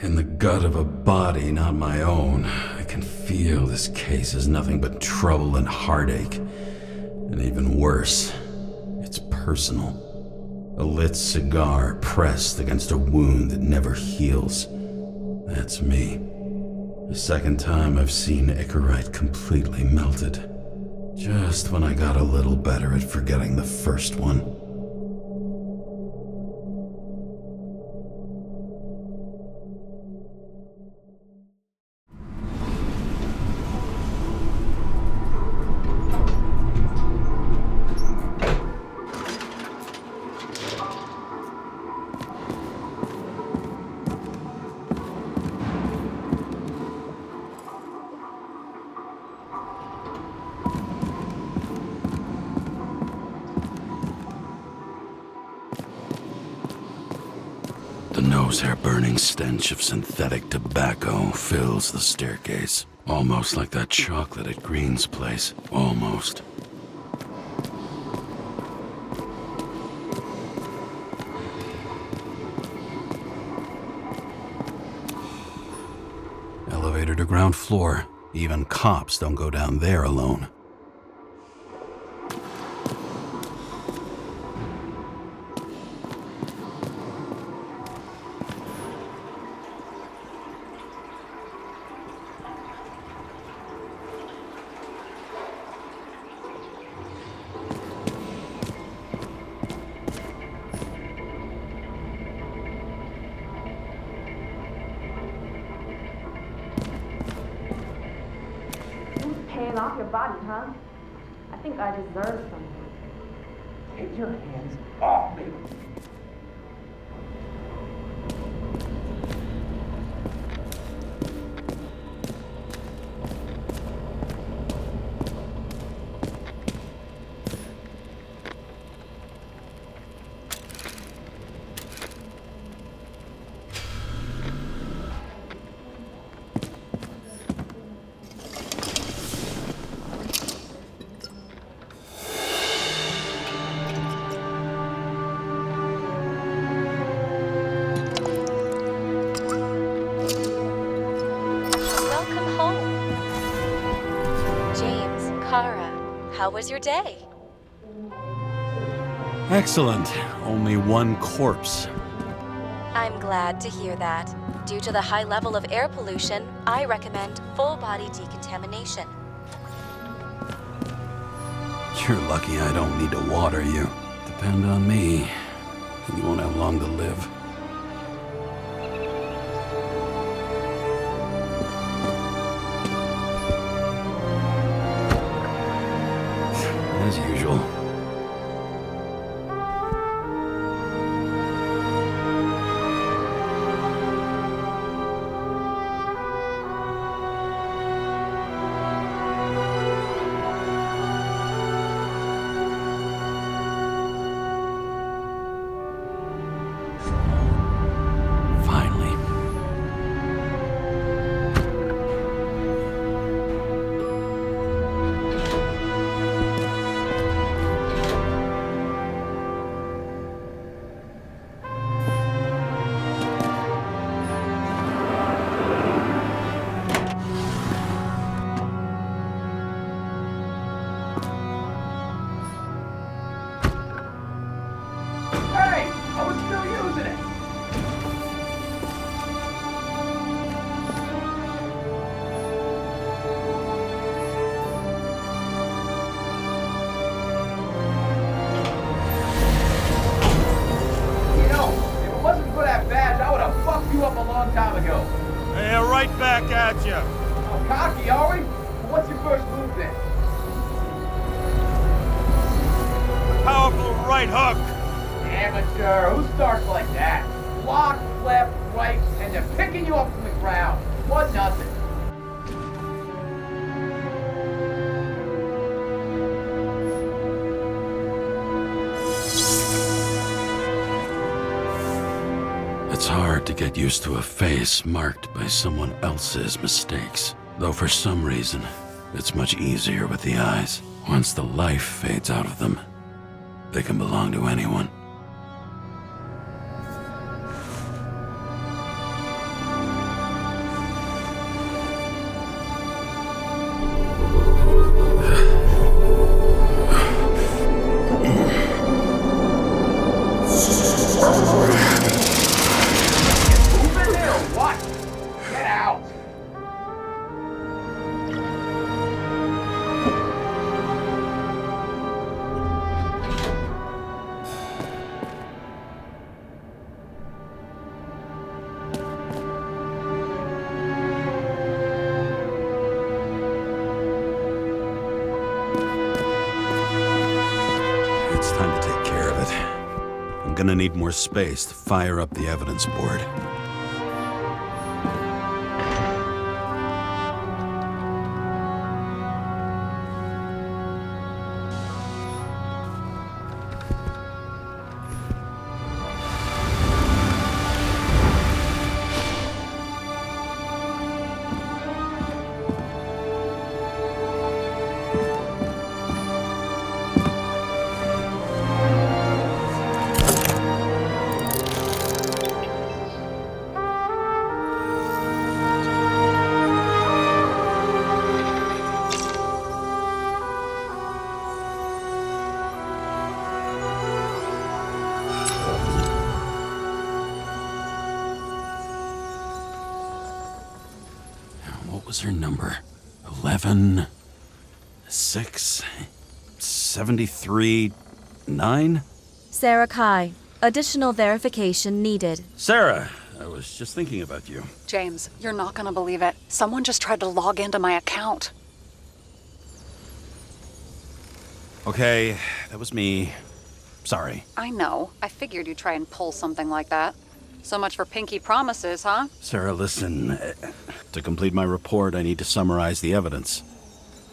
In the gut of a body not my own, I can feel this case is nothing but trouble and heartache. And even worse, it's personal. A lit cigar pressed against a wound that never heals. That's me. The second time I've seen Icarite completely melted. Just when I got a little better at forgetting the first one. The nose-hair-burning stench of synthetic tobacco fills the staircase. Almost like that chocolate at Green's place. Almost. Elevator to ground floor. Even cops don't go down there alone. Paying off your body, huh? I think I deserve something. Get your hands off me! How was your day? Excellent. Only one corpse. I'm glad to hear that. Due to the high level of air pollution, I recommend full-body decontamination. You're lucky I don't need to water you. Depend on me. You won't have long to live. As usual. Time ago. Yeah, right back at you. Oh, cocky, are we? What's your first move then? Powerful right hook. Amateur. Who starts like that? Block, left, right, and they're picking you up from the ground. What nothing. It's hard to get used to a face marked by someone else's mistakes. Though for some reason, it's much easier with the eyes. Once the life fades out of them, they can belong to anyone. It's time to take care of it. I'm gonna need more space to fire up the evidence board. What was her number? 11, 6, 73, 9? Sarah Kai. Additional verification needed. Sarah, I was just thinking about you. James, you're not gonna believe it. Someone just tried to log into my account. Okay, that was me. Sorry. I know. I figured you'd try and pull something like that. So much for pinky promises, huh? Sarah, listen. To complete my report, I need to summarize the evidence.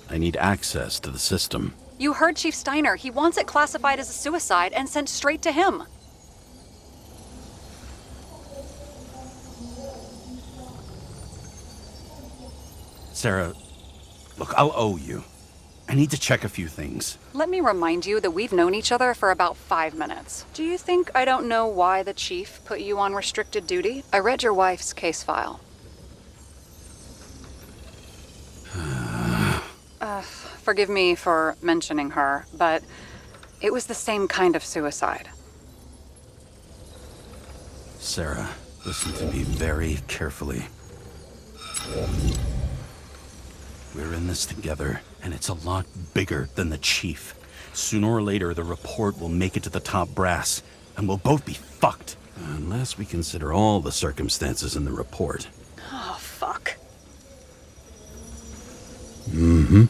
I need access to the system. You heard Chief Steiner. He wants it classified as a suicide and sent straight to him. Sarah, look, I'll owe you. I need to check a few things. Let me remind you that we've known each other for about 5 minutes. Do you think I don't know why the chief put you on restricted duty? I read your wife's case file. Forgive me for mentioning her, but it was the same kind of suicide. Sarah, listen to me very carefully. We're in this together, and it's a lot bigger than the chief. Sooner or later, the report will make it to the top brass, and we'll both be fucked. Unless we consider all the circumstances in the report. Oh, fuck. Mm-hmm.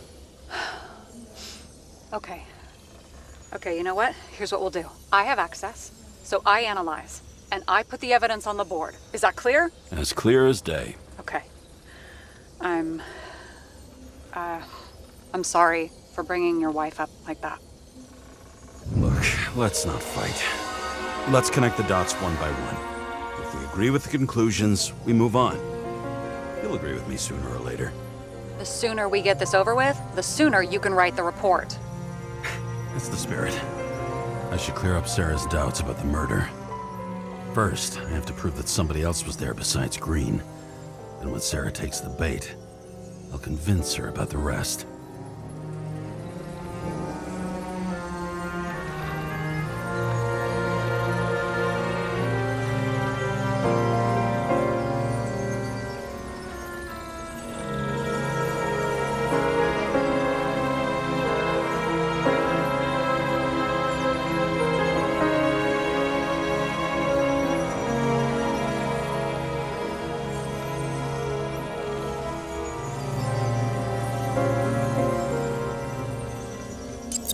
Okay, you know what? Here's what we'll do. I have access, so I analyze, and I put the evidence on the board. Is that clear? As clear as day. Okay. I'm sorry for bringing your wife up like that. Look, let's not fight. Let's connect the dots one by one. If we agree with the conclusions, we move on. You'll agree with me sooner or later. The sooner we get this over with, the sooner you can write the report. That's the spirit. I should clear up Sarah's doubts about the murder. First, I have to prove that somebody else was there besides Green. And when Sarah takes the bait, I'll convince her about the rest.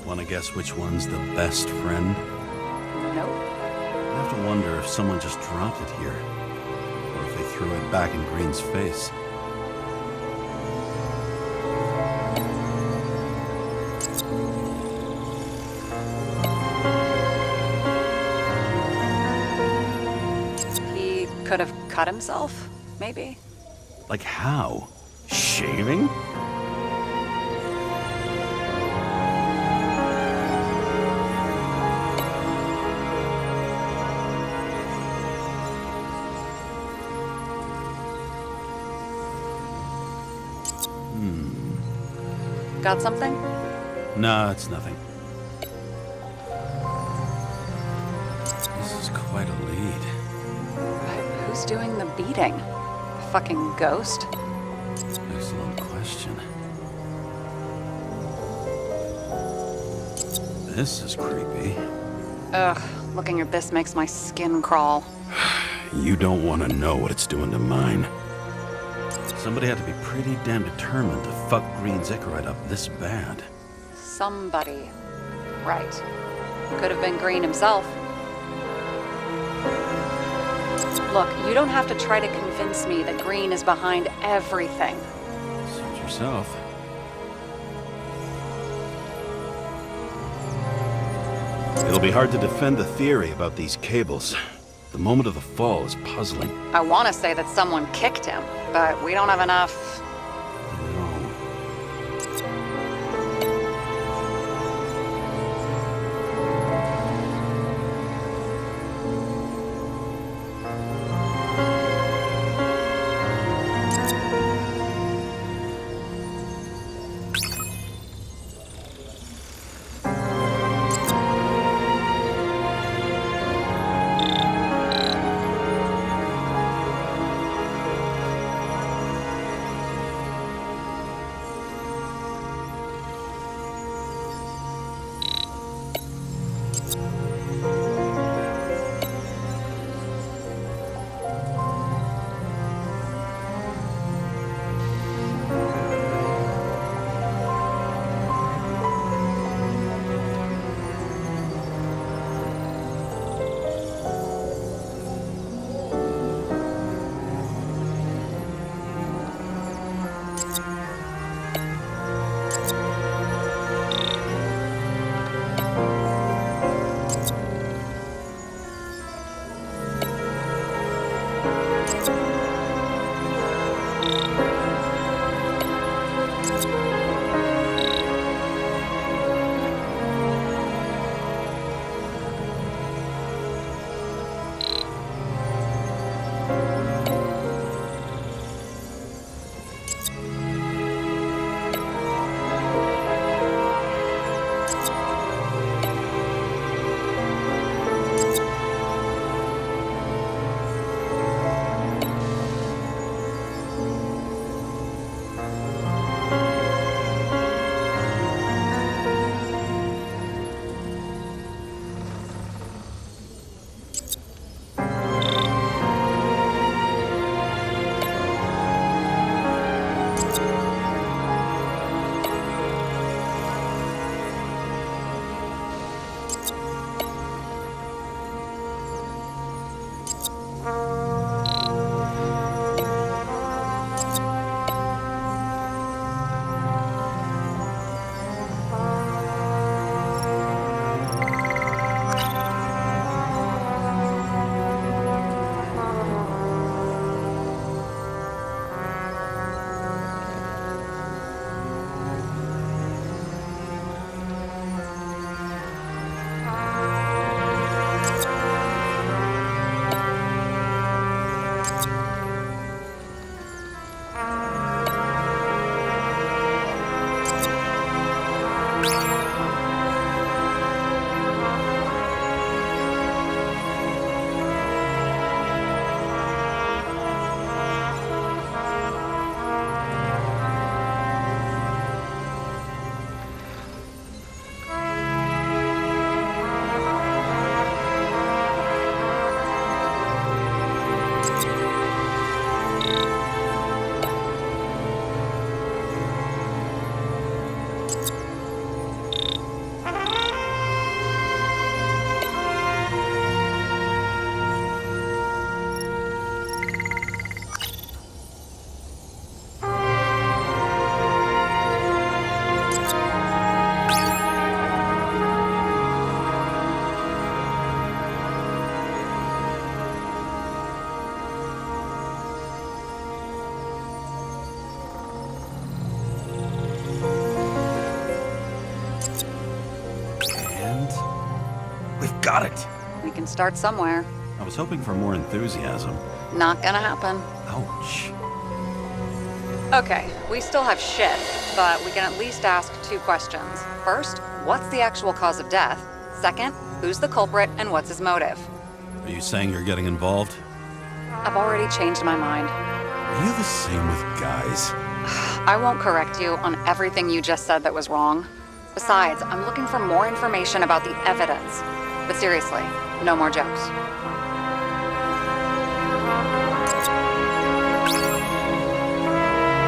Want to guess which one's the best friend? Nope. I have to wonder if someone just dropped it here, or if they threw it back in Green's face. He could have cut himself, maybe. Like how? Shaving? Got something? Nah, it's nothing. This is quite a lead. But who's doing the beating? A fucking ghost? Excellent question. This is creepy. Ugh, looking at this makes my skin crawl. You don't want to know what it's doing to mine. Somebody had to be pretty damn determined to fuck Green's Icarite up this bad. somebody. Right. Could have been Green himself. Look, you don't have to try to convince me that Green is behind everything. Suit yourself. It'll be hard to defend the theory about these cables. The moment of the fall is puzzling. I want to say that someone kicked him, but we don't have enough. No. Got it! We can start somewhere. I was hoping for more enthusiasm. Not gonna happen. Ouch. Okay, we still have shit, but we can at least ask 2 questions. First, what's the actual cause of death? Second, who's the culprit and what's his motive? Are you saying you're getting involved? I've already changed my mind. Are you the same with guys? I won't correct you on everything you just said that was wrong. Besides, I'm looking for more information about the evidence. But seriously, no more jokes.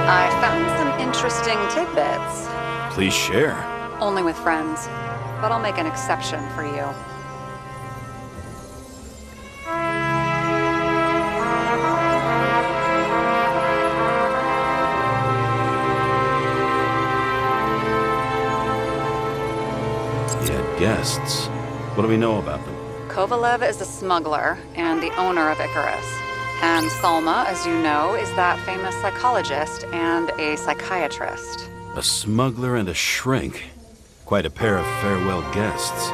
I found some interesting tidbits. Please share. Only with friends. But I'll make an exception for you. He had guests. What do we know about them? Kovalev is a smuggler and the owner of Icarus. And Salma, as you know, is that famous psychologist and a psychiatrist. A smuggler and a shrink. Quite a pair of farewell guests.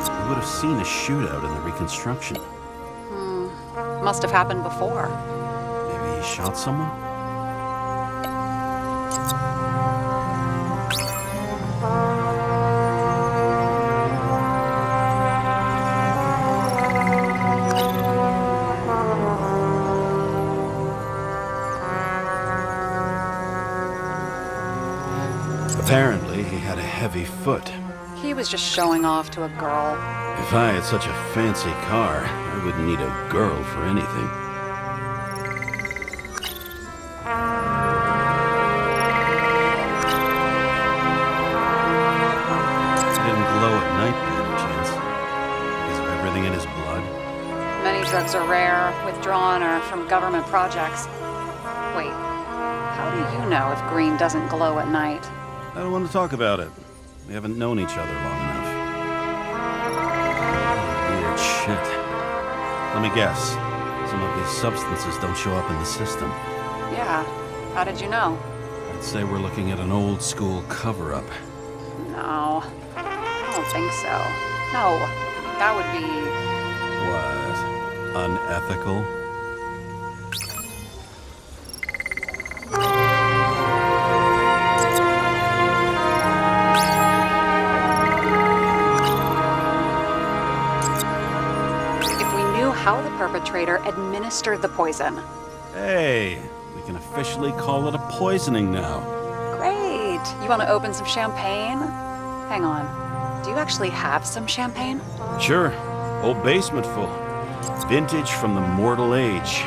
You would have seen a shootout in the reconstruction. Must have happened before. Maybe he shot someone? Apparently, he had a heavy foot. He was just showing off to a girl. If I had such a fancy car, I wouldn't need a girl for anything. He didn't glow at night by any chance. Because of everything in his blood. Many drugs are rare, withdrawn, or from government projects. Wait, how do you know if green doesn't glow at night? I don't want to talk about it. We haven't known each other long enough. Weird shit. Let me guess. Some of these substances don't show up in the system. Yeah, how did you know? I'd say we're looking at an old school cover-up. No, I don't think so. No, that would be... What? Unethical? How the perpetrator administered the poison. Hey, we can officially call it a poisoning now. Great. You want to open some champagne? Hang on. Do you actually have some champagne? Sure. Whole basement full. Vintage from the mortal age.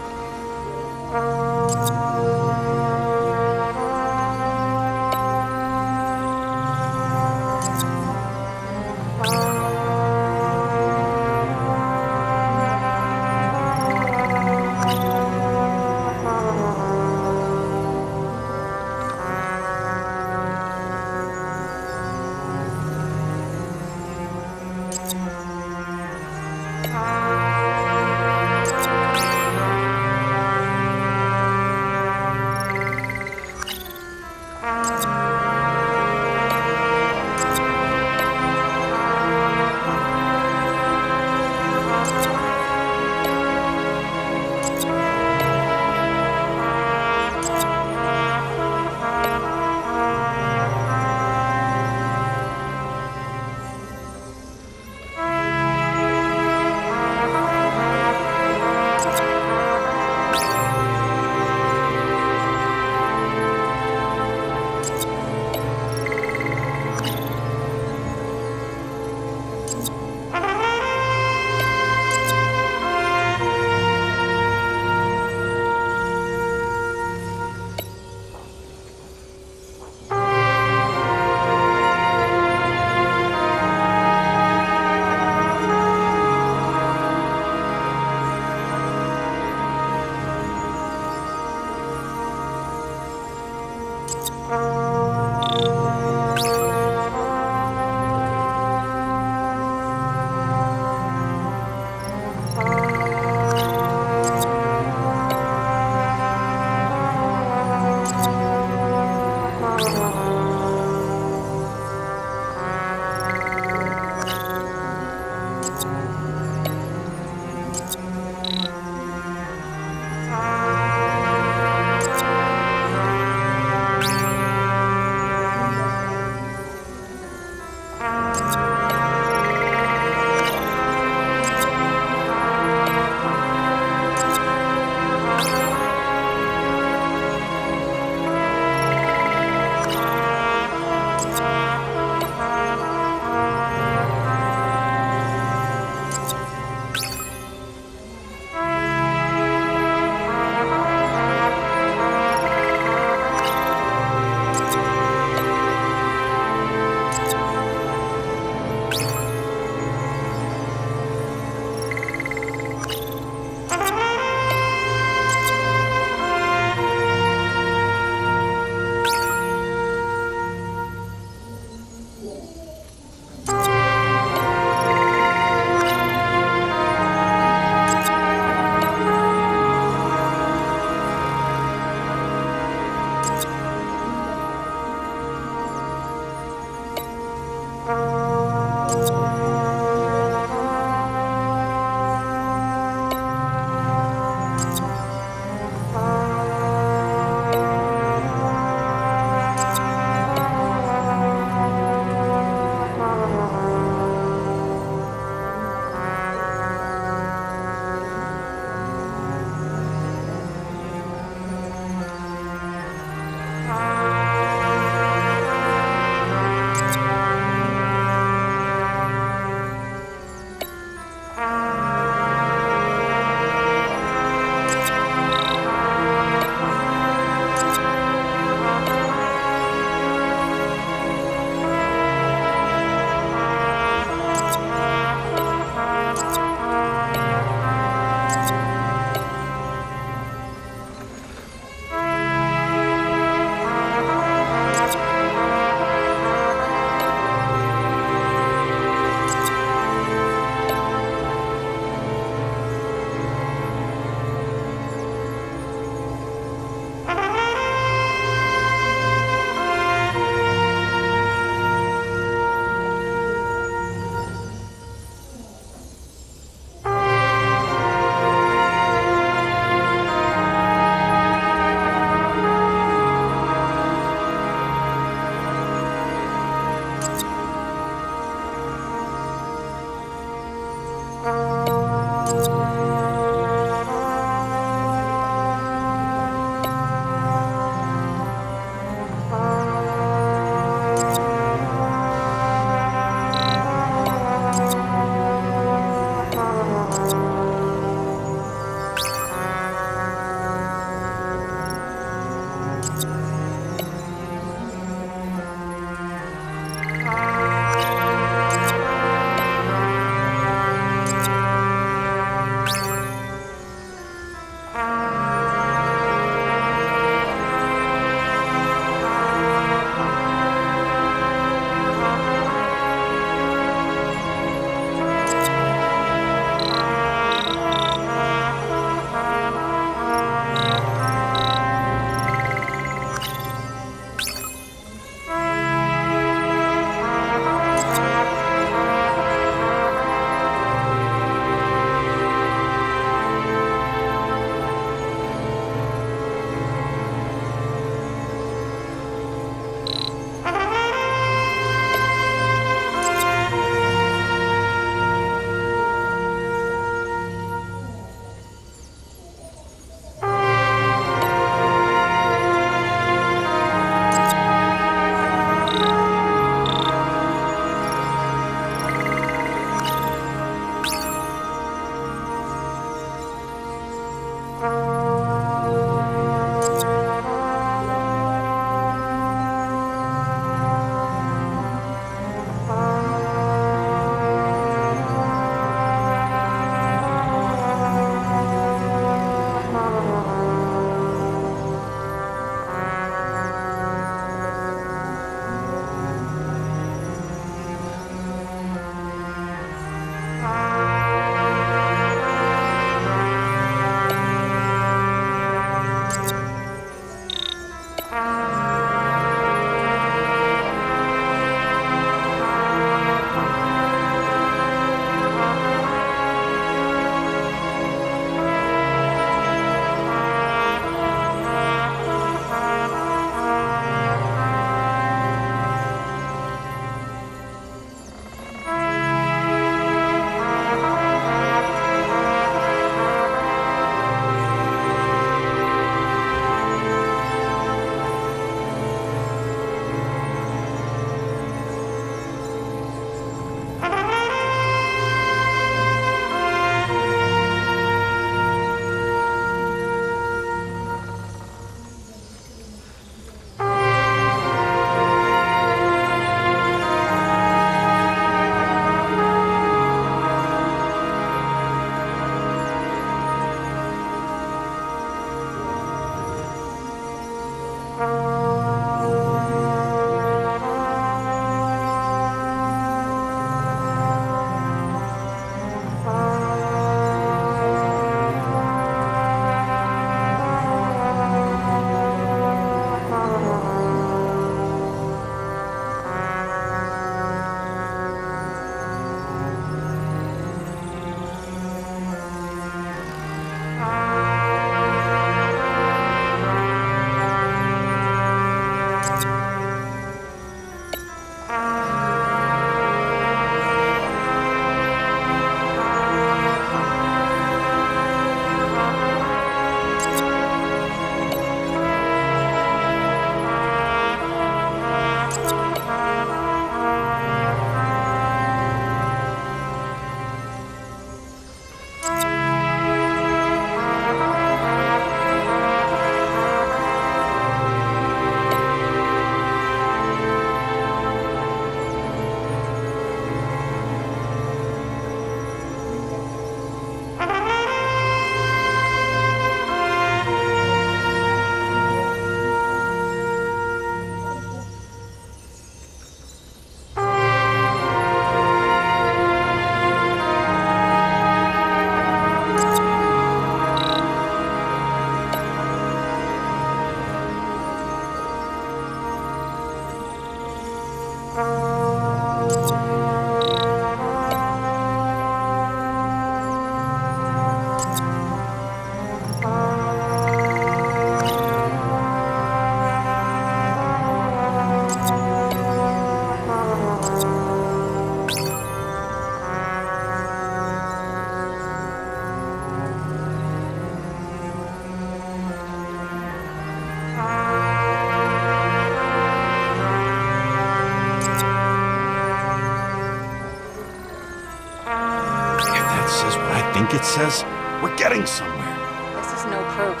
says what I think it says, we're getting somewhere. This is no proof,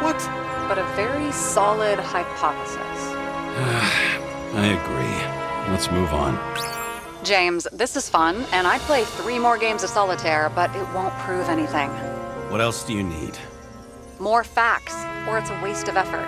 What? but a very solid hypothesis. I agree. Let's move on. James, this is fun, and I'd play 3 more games of solitaire, but it won't prove anything. What else do you need? More facts, or it's a waste of effort.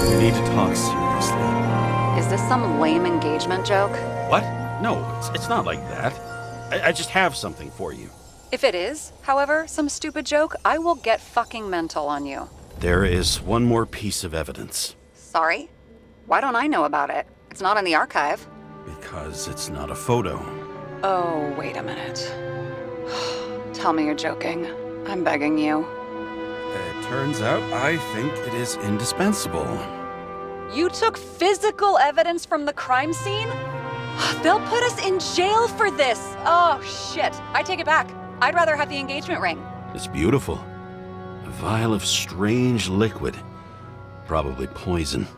We need to talk seriously. Is this some lame engagement joke? What? No, it's not like that. I just have something for you. If it is, however, some stupid joke, I will get fucking mental on you. There is one more piece of evidence. Sorry? Why don't I know about it? It's not in the archive. Because it's not a photo. Oh, wait a minute. Tell me you're joking. I'm begging you. It turns out I think it is indispensable. You took physical evidence from the crime scene? They'll put us in jail for this. Oh, shit. I take it back. I'd rather have the engagement ring. It's beautiful. A vial of strange liquid. Probably poison.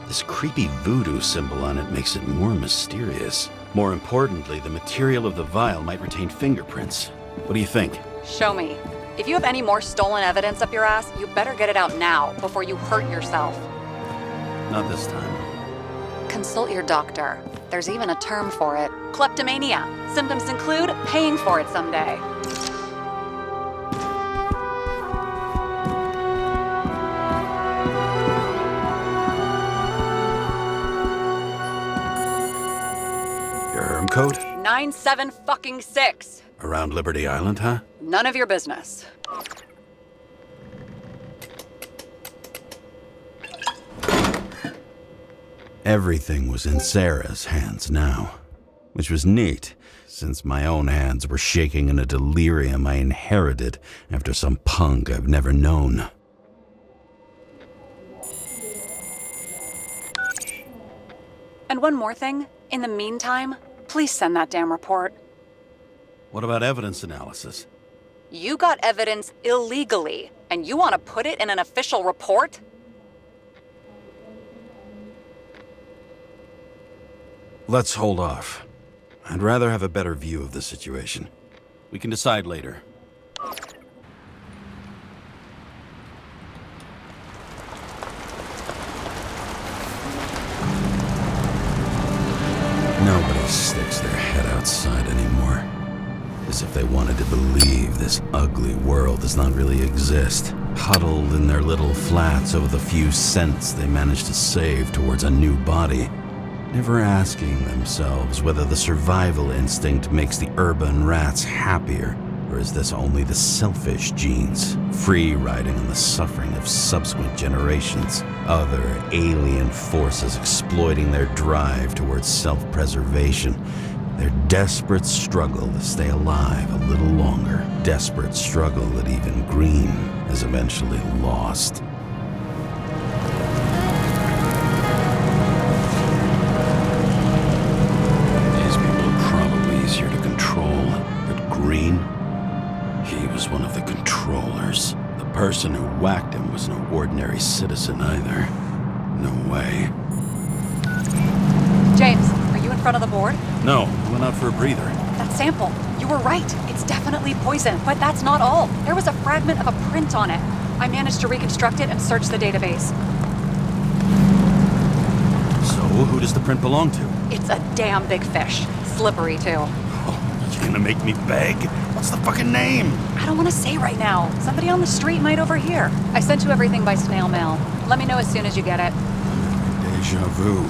This creepy voodoo symbol on it makes it more mysterious. More importantly, the material of the vial might retain fingerprints. What do you think? Show me. If you have any more stolen evidence up your ass, you better get it out now before you hurt yourself. Not this time. Consult your doctor. There's even a term for it. Kleptomania. Symptoms include paying for it someday. Your herm code? 97-fucking-6. Around Liberty Island, huh? None of your business. Everything was in Sarah's hands now, which was neat, since my own hands were shaking in a delirium I inherited after some punk I've never known. And one more thing. In the meantime, please send that damn report. What about evidence analysis? You got evidence illegally, and you want to put it in an official report? Let's hold off. I'd rather have a better view of the situation. We can decide later. Nobody sticks their head outside anymore. As if they wanted to believe this ugly world does not really exist. Huddled in their little flats over the few cents they managed to save towards a new body. Never asking themselves whether the survival instinct makes the urban rats happier, or is this only the selfish genes, free riding on the suffering of subsequent generations, other alien forces exploiting their drive towards self-preservation, their desperate struggle to stay alive a little longer, desperate struggle that even Green has eventually lost. These people are probably easier to control, but Green, person who whacked him was no ordinary citizen either. No way. James, are you in front of the board? No, I went out for a breather. That sample. You were right. It's definitely poison, but that's not all. There was a fragment of a print on it. I managed to reconstruct it and search the database. So, who does the print belong to? It's a damn big fish. Slippery, too. Oh, you gonna make me beg? What's the fucking name? I don't want to say right now. Somebody on the street might overhear. I sent you everything by snail mail. Let me know as soon as you get it. Deja vu.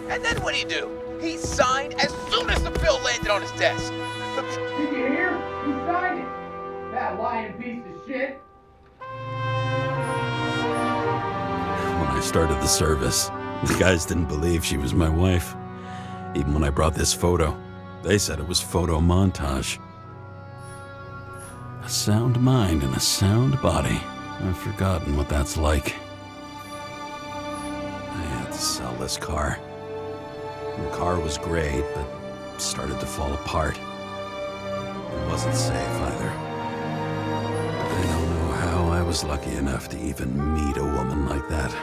And then what'd he do? He signed as soon as the bill landed on his desk. Did you hear? He signed it. That lying piece of shit. When I started the service, the guys didn't believe she was my wife. Even when I brought this photo, they said it was photo montage. A sound mind and a sound body. I've forgotten what that's like. I had to sell this car. The car was great, but started to fall apart. It wasn't safe either. I don't know how I was lucky enough to even meet a woman like that.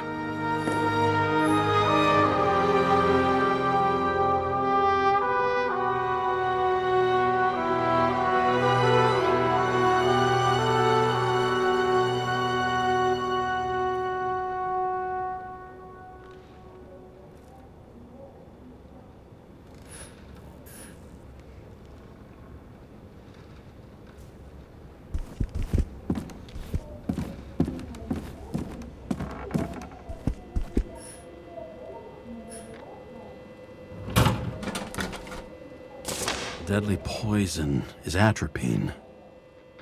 Deadly poison is atropine.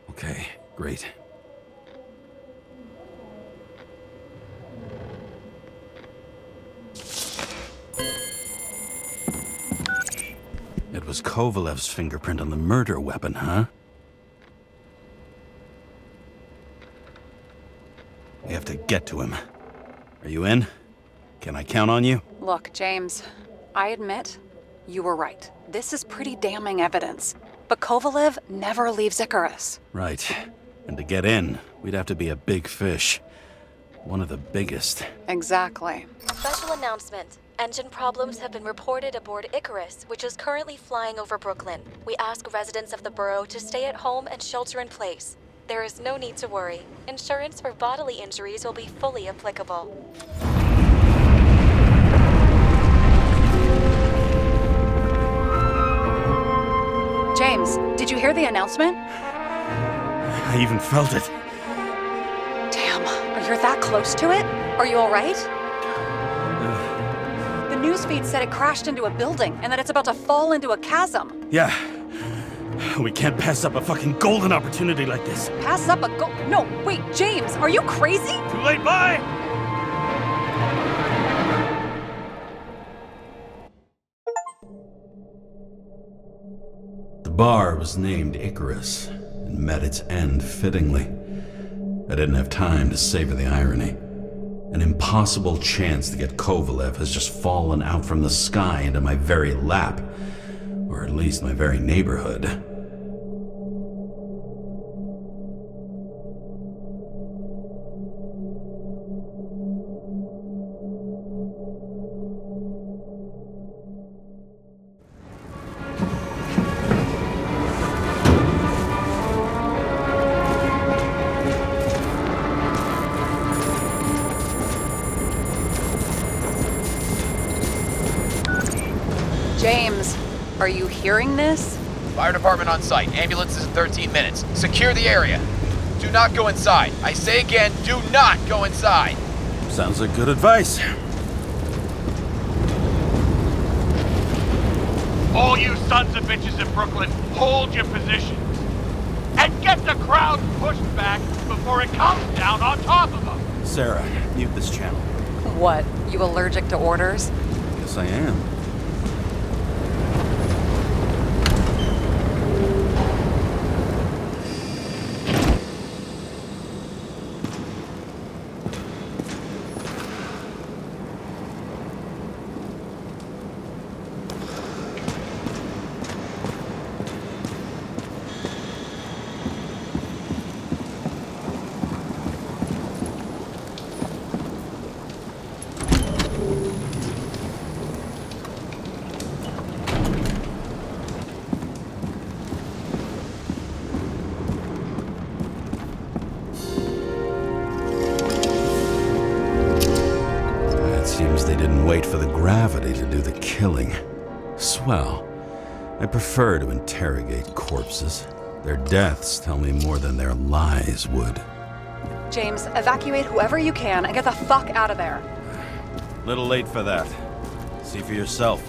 Okay, great. It was Kovalev's fingerprint on the murder weapon, huh? We have to get to him. Are you in? Can I count on you? Look, James, I admit, you were right. This is pretty damning evidence. But Kovalev never leaves Icarus. Right. And to get in, we'd have to be a big fish. One of the biggest. Exactly. Special announcement. Engine problems have been reported aboard Icarus, which is currently flying over Brooklyn. We ask residents of the borough to stay at home and shelter in place. There is no need to worry. Insurance for bodily injuries will be fully applicable. James, did you hear the announcement? I even felt it. Damn, you're that close to it? Are you alright? The newsfeed said it crashed into a building and that it's about to fall into a chasm. Yeah. We can't pass up a fucking golden opportunity like this. Pass up a No, wait, James, are you crazy? Too late, bye! The bar was named Icarus and met its end fittingly. I didn't have time to savor the irony. An impossible chance to get Kovalev has just fallen out from the sky into my very lap, or at least my very neighborhood. James, are you hearing this? Fire department on site. Ambulances in 13 minutes. Secure the area. Do not go inside. I say again, do not go inside. Sounds like good advice. All you sons of bitches in Brooklyn, hold your positions. And get the crowd pushed back before it comes down on top of them. Sarah, mute this channel. What, you allergic to orders? Guess I am. Seems they didn't wait for the gravity to do the killing. Swell. I prefer to interrogate corpses. Their deaths tell me more than their lies would. James, evacuate whoever you can and get the fuck out of there. Little late for that. See for yourself.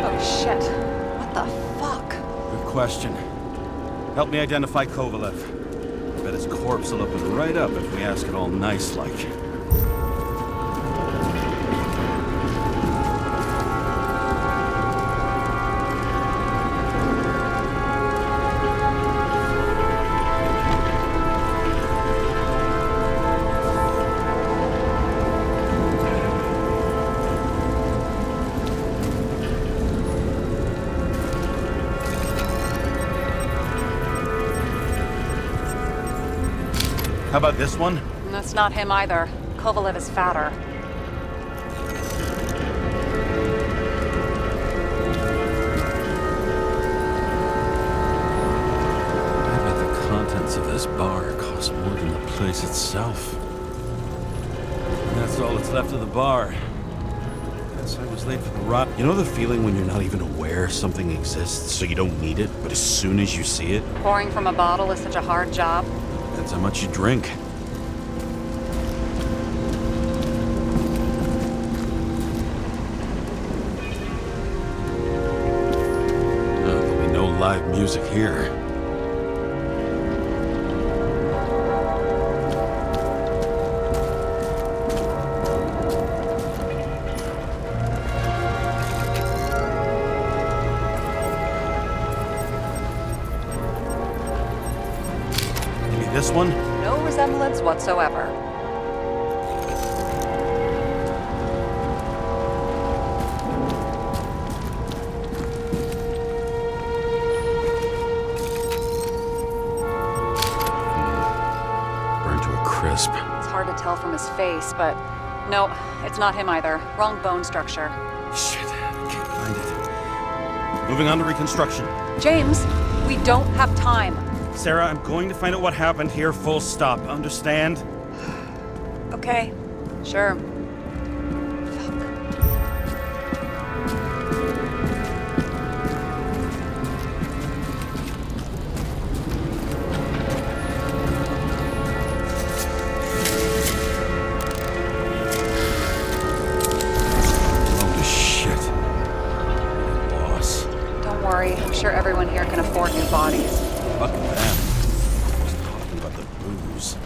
Oh shit. What the fuck? Good question. Help me identify Kovalev. I bet his corpse will open right up if we ask it all nice-like. How about this one? That's not him either. Kovalev is fatter. I bet the contents of this bar cost more than the place itself. And that's all that's left of the bar. Guess I was late for the ride. You know the feeling when you're not even aware something exists, so you don't need it, but as soon as you see it? Pouring from a bottle is such a hard job. Depends how much you drink. There'll be no live music here. This one? No resemblance whatsoever. from his face, but no, it's not him either. Wrong bone structure. Shit, I can't find it. Moving on to reconstruction. James, we don't have time. Sarah, I'm going to find out what happened here, full stop. Understand? Okay, sure. Holy shit. Loss. Don't worry, I'm sure everyone here can afford new bodies. Fuck them. I was talking about the booze.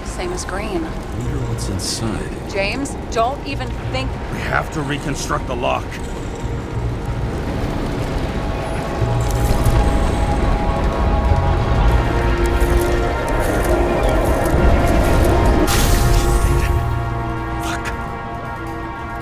Same as green. I wonder what's inside. James, don't even think. We have to reconstruct the lock. Fuck.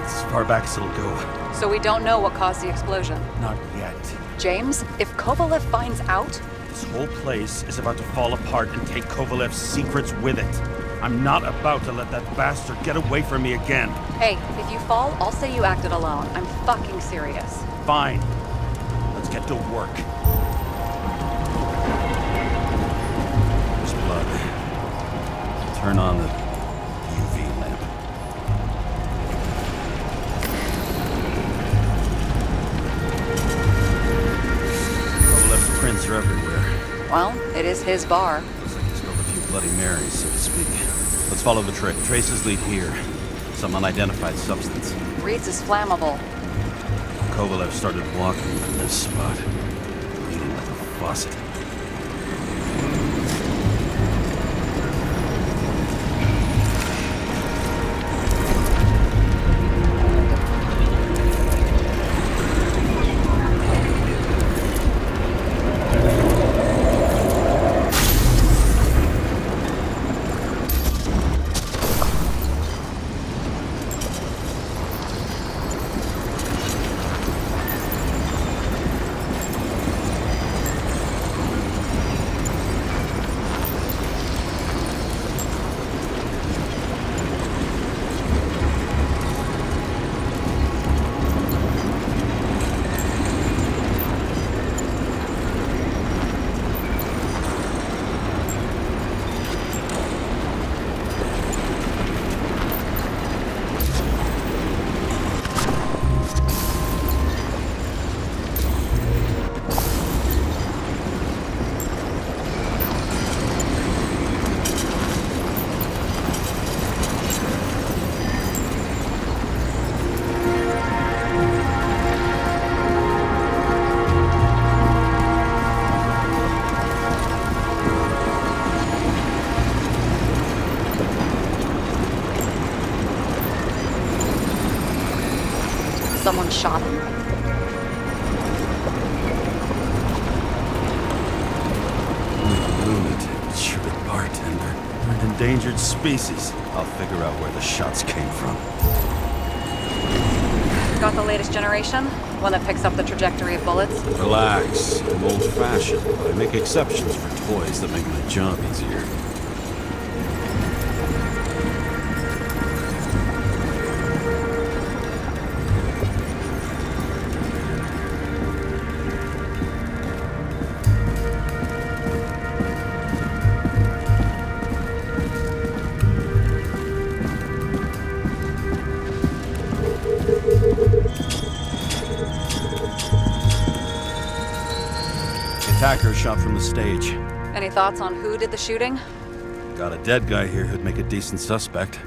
It's as far back as it'll go. So we don't know what caused the explosion. Not yet. James, if Kovalev finds out, This whole place is about to fall apart and take Kovalev's secrets with it. I'm not about to let that bastard get away from me again. hey, if you fall, I'll say you acted alone. I'm fucking serious. Fine. Let's get to work. There's blood. Turn on the UV lamp. Kovalev's prints are everywhere. Well, it is his bar. Looks like he spilled a few Bloody Marys, so to speak. Let's follow the trail. Traces lead here. Some unidentified substance. Reed's is flammable. Kovalev started walking from this spot. Bleeding like a faucet. Someone shot him. Lunatic, shoot a bartender. We're an endangered species. I'll figure out where the shots came from. Got the latest generation? One that picks up the trajectory of bullets? Relax. I'm old-fashioned, but I make exceptions for toys that make my job easier. Attacker shot from the stage. Any thoughts on who did the shooting? Got a dead guy here who'd make a decent suspect.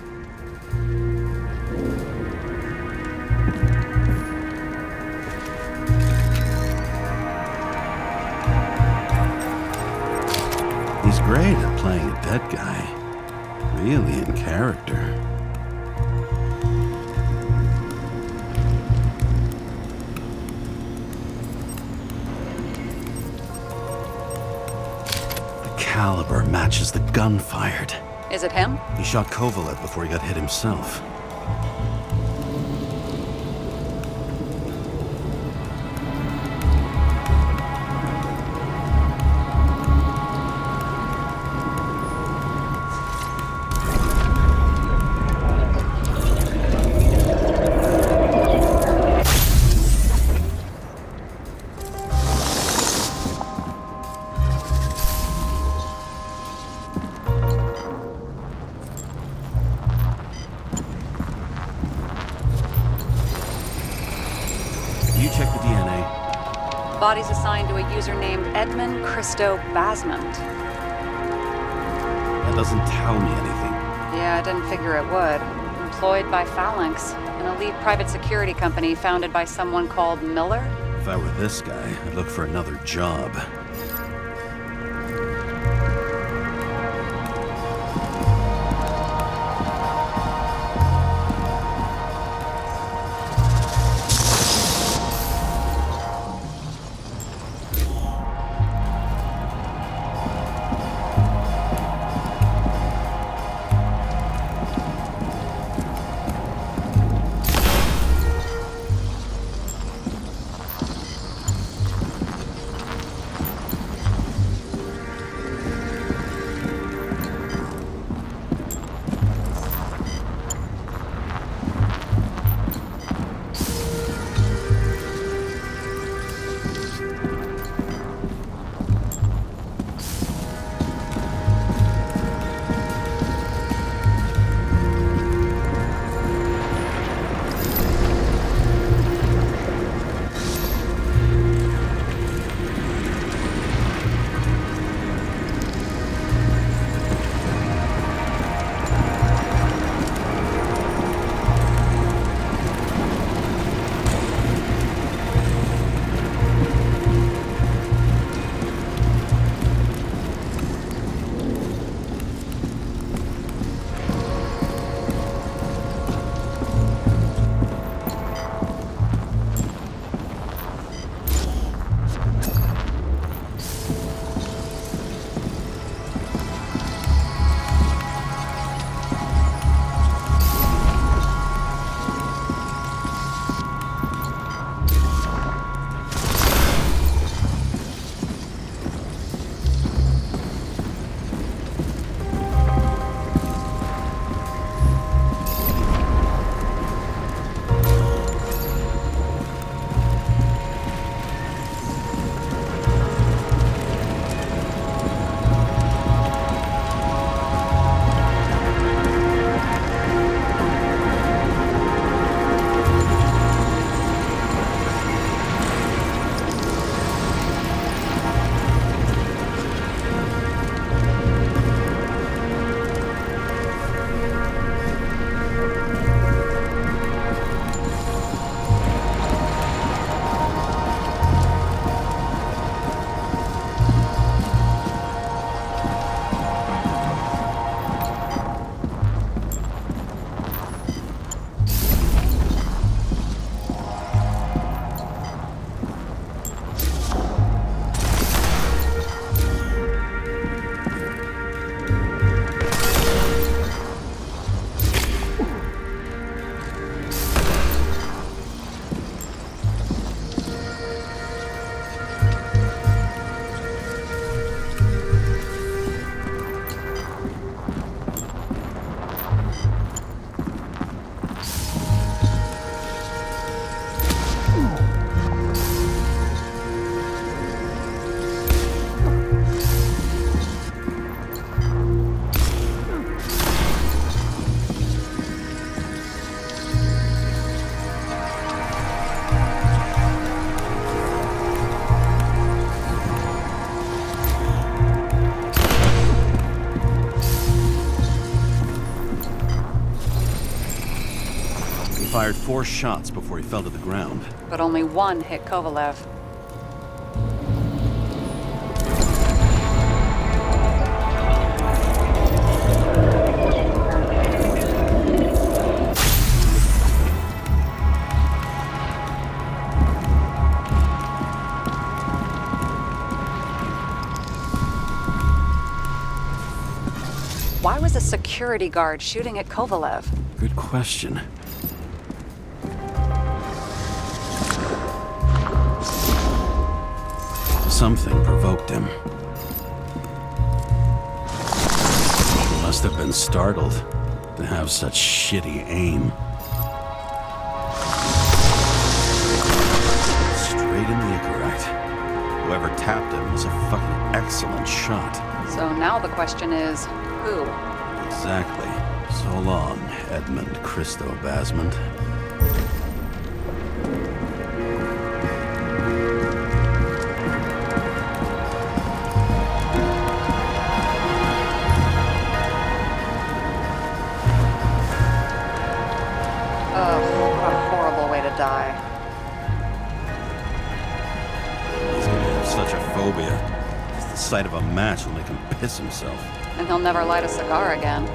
great at playing a dead guy. Really in character. The caliber matches the gun fired. Is it him? He shot Kovalev before he got hit himself. You check the DNA. Body's assigned to a user named Edmund Christo Basmond. That doesn't tell me anything. Yeah, I didn't figure it would. Employed by Phalanx, an elite private security company founded by someone called Miller. If I were this guy, I'd look for another job. Fired 4 shots before he fell to the ground. But only one hit Kovalev. Why was a security guard shooting at Kovalev? Good question. Something provoked him. He must have been startled to have such shitty aim. Straight in the Icarite. Whoever tapped him was a fucking excellent shot. So now the question is, who? Exactly. So long, Edmund Christo Basment. Ugh, what a horrible way to die. He's gonna have such a phobia. Just the sight of a match will make him piss himself. And he'll never light a cigar again.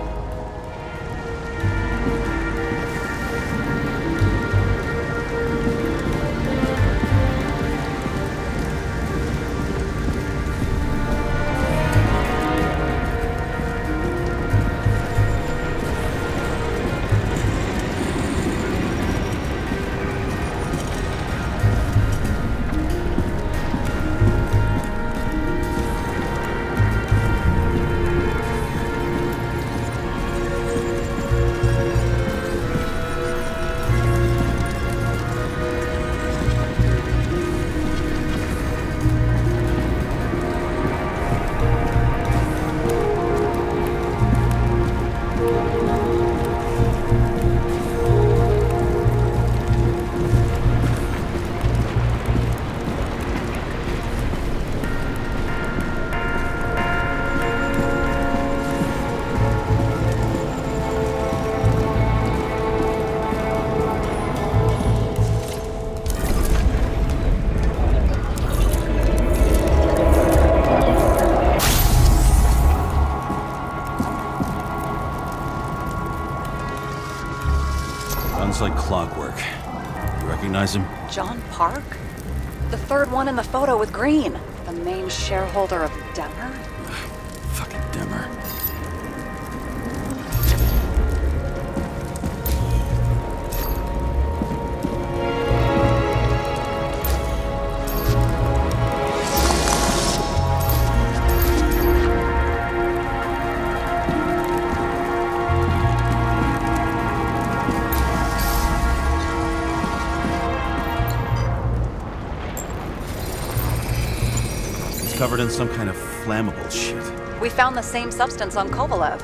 Runs like clockwork. You recognize him? John Park? The third one in the photo with Green. The main shareholder of Denver? Fucking Dimmer. Covered in some kind of flammable shit. We found the same substance on Kovalev.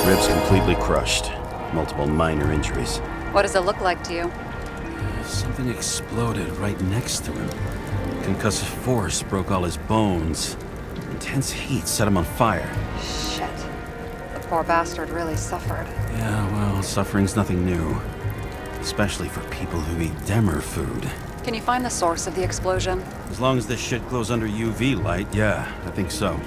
Ribs completely crushed. Multiple minor injuries. What does it look like to you? Something exploded right next to him. Concussive force broke all his bones. Intense heat set him on fire. Shit. The poor bastard really suffered. Yeah, well, suffering's nothing new. Especially for people who eat Demmer food. Can you find the source of the explosion? As long as this shit glows under UV light, yeah, I think so.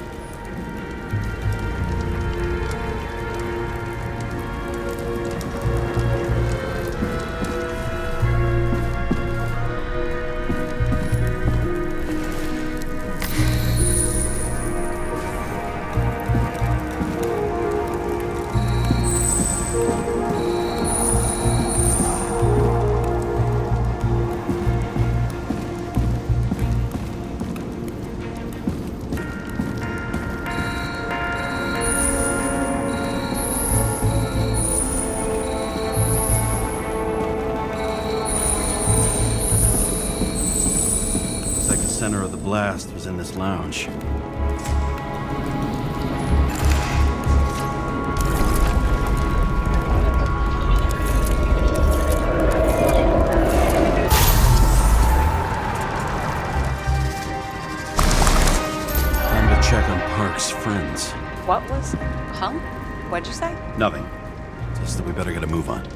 The center of the blast was in this lounge. Time to check on Park's friends. What was? Huh? What'd you say? Nothing. Just that we better get a move on.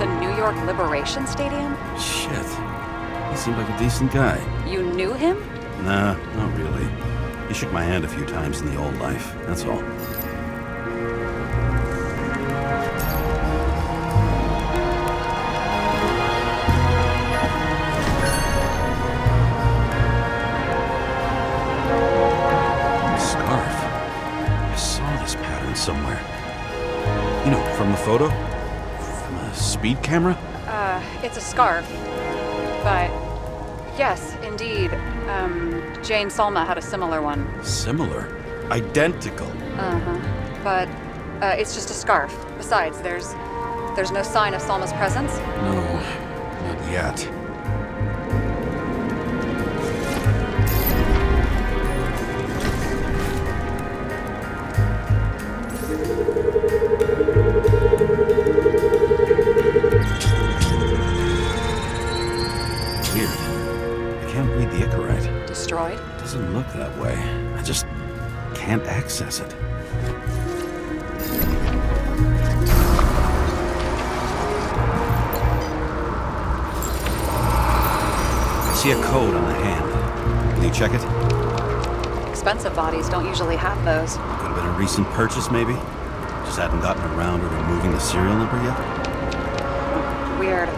the New York Liberation Stadium? Shit. He seemed like a decent guy. You knew him? Nah, not really. He shook my hand a few times in the old life, that's all. Scarf. I saw this pattern somewhere. You know, from the photo? From a speed camera? It's a scarf. But, yes, indeed. Jane Salma had a similar one. Similar? Identical? Uh-huh. But, it's just a scarf. Besides, there's no sign of Salma's presence. No, not yet. Weird. I can't read the Icarite. Destroyed? Doesn't look that way. I just can't access it. I see a code on the hand. Will you check it? Expensive bodies don't usually have those. Could have been a recent purchase, maybe? Just hadn't gotten around to removing the serial number yet? Weird.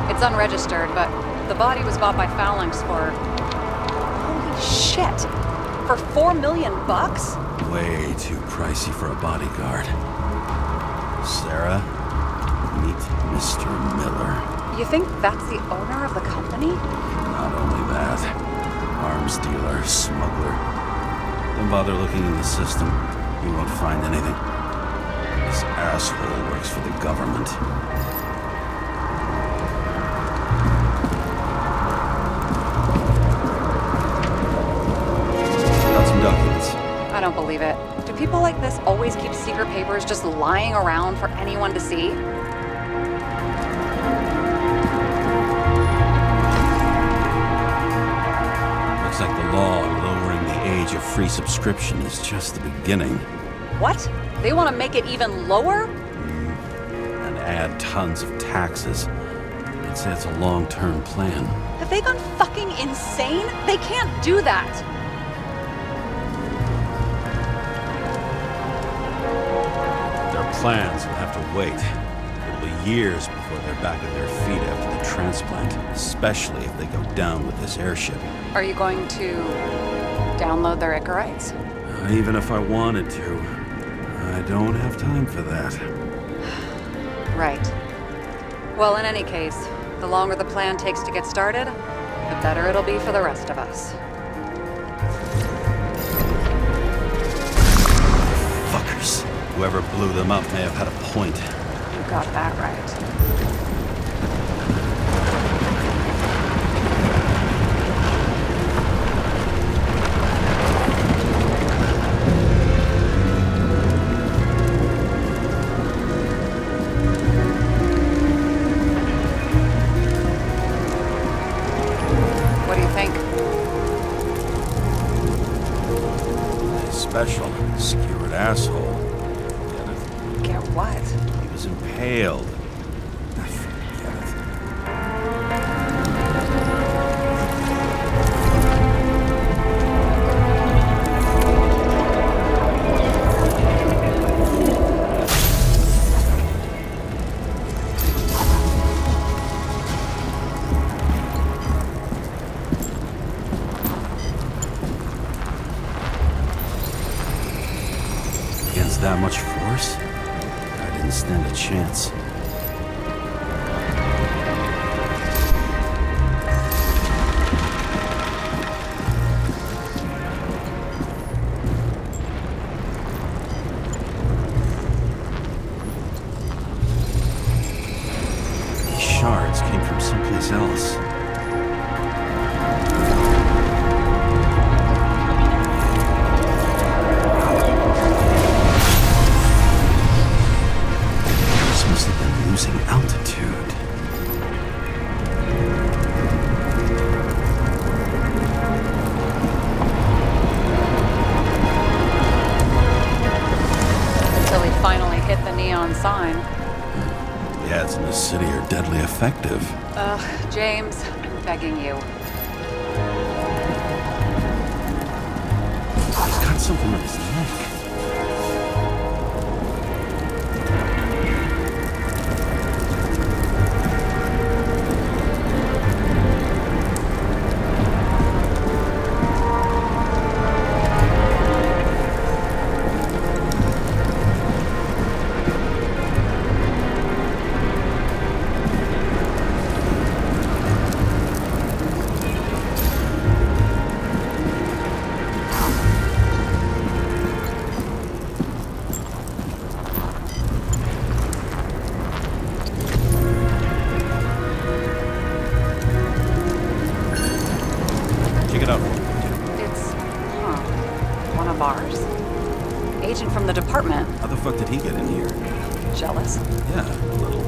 It's unregistered, but the body was bought by Phalanx for... Holy shit! For $4 million bucks? Way too pricey for a bodyguard. Sarah, meet Mr. Miller. You think that's the owner of the company? Not only that, arms dealer, smuggler. Don't bother looking in the system. You won't find anything. This asshole works for the government. Got some documents. I don't believe it. Do people like this always keep secret papers just lying around for anyone to see? Looks like the law lowering the age of free subscription is just the beginning. What? They want to make it even lower? And add tons of taxes. I'd say it's a long-term plan. Have they gone fucking insane? They can't do that! Their plans will have to wait. It'll be years before they're back on their feet after the transplant, especially if they go down with this airship. Are you going to download their Icarites? Even if I wanted to, I don't have time for that. Right. Well, in any case, the longer the plan takes to get started, the better it'll be for the rest of us. Fuckers. Whoever blew them up may have had a point. You got that right. What do you think? Special, skewered asshole. Get it? Get what? He was impaled. Forget it. Against that much force? I didn't stand a chance. These shards came from someplace else. This must have been losing altitude. Until he finally hit the neon sign. Do we ads in this city are deadly effective. Ugh, James, I'm begging you. He's got something on his neck. Check it out. It's, one of ours? Agent from the department. How the fuck did he get in here? Jealous? Yeah, a little.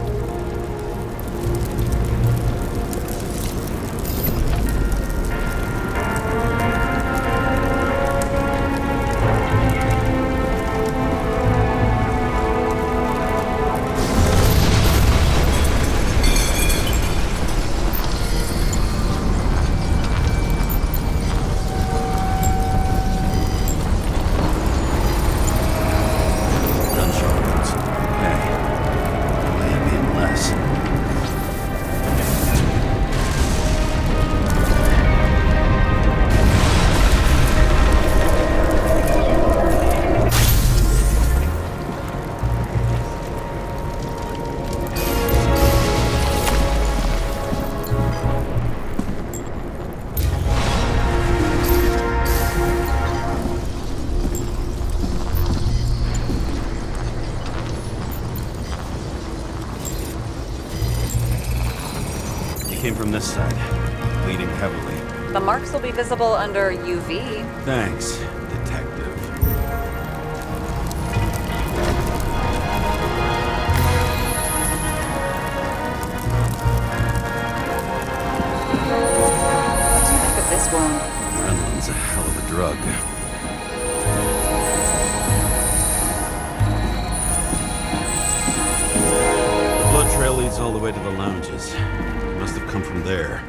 Came from this side, bleeding heavily. The marks will be visible under UV. Thanks, detective. What do you think of this wound? Adrenaline's a hell of a drug. The blood trail leads all the way to the lounges. Must have come from there.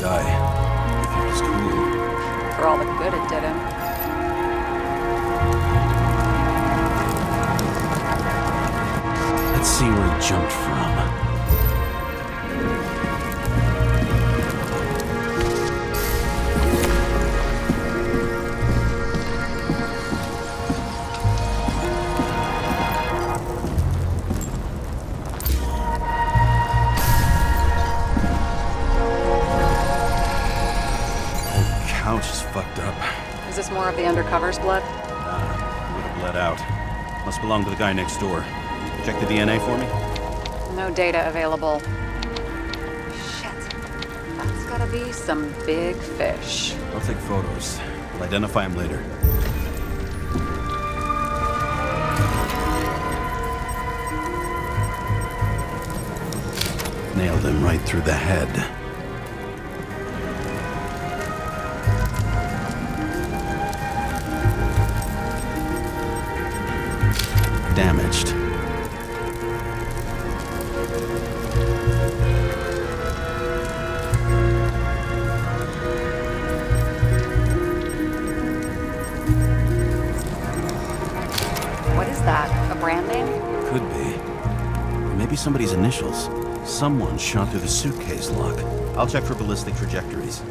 guy. I think he's cool. For all the good it did him. Let's see where he jumped from. Whole couch is fucked up. Is this more of the undercover's blood? It would have bled out. Must belong to the guy next door. Check the DNA for me? No data available. Shit. That's gotta be some big fish. I'll take photos. We'll identify him later. Nailed him right through the head. Damaged. What is that? A brand name? Could be. Or maybe somebody's initials. Someone shot through the suitcase lock. I'll check for ballistic trajectories.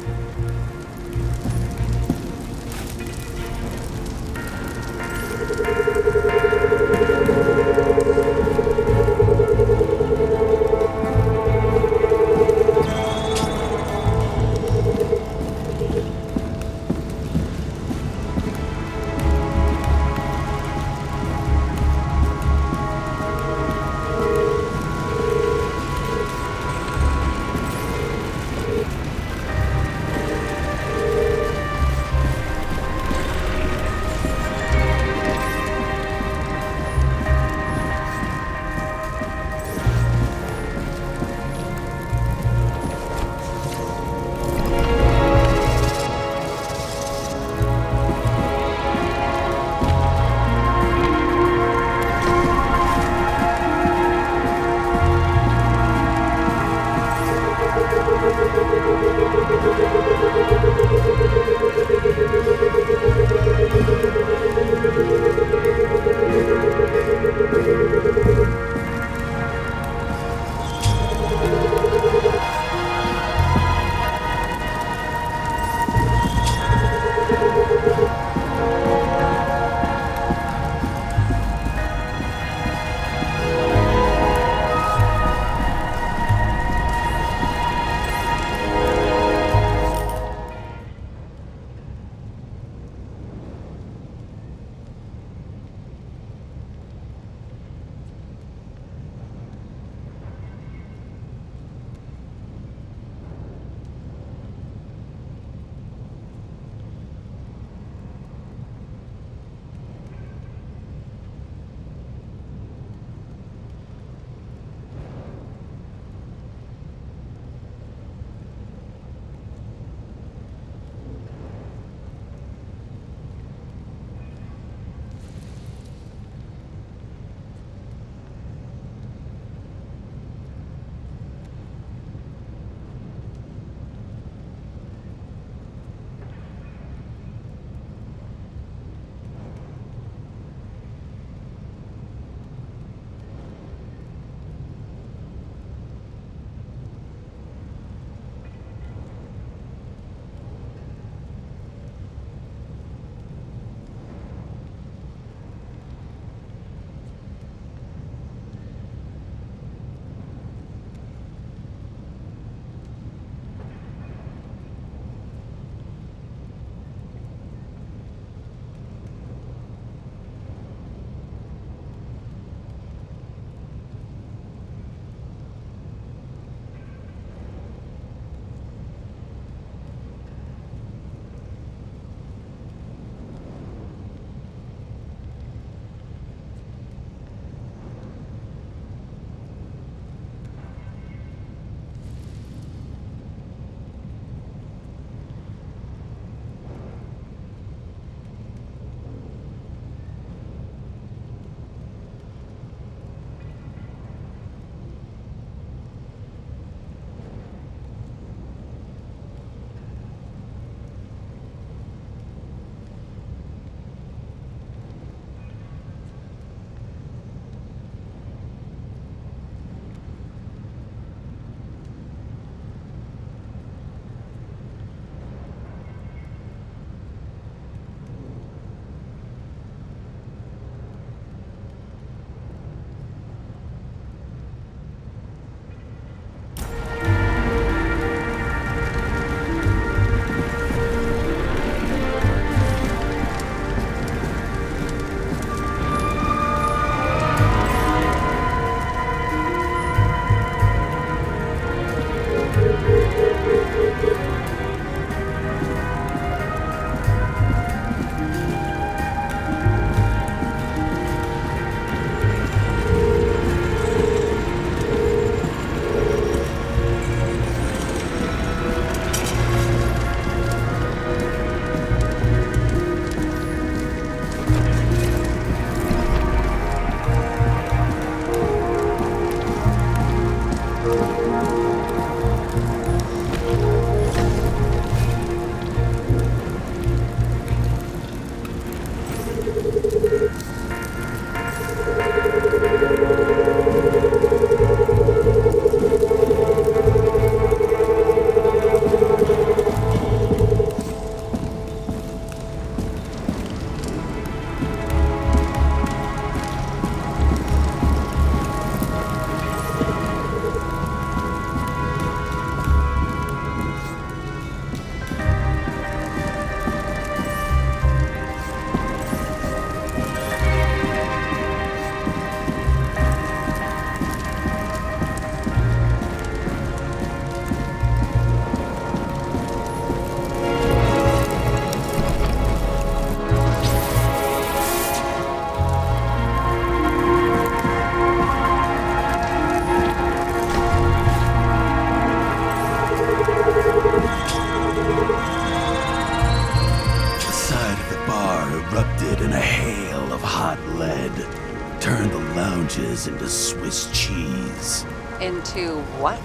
is into Swiss cheese. Into what?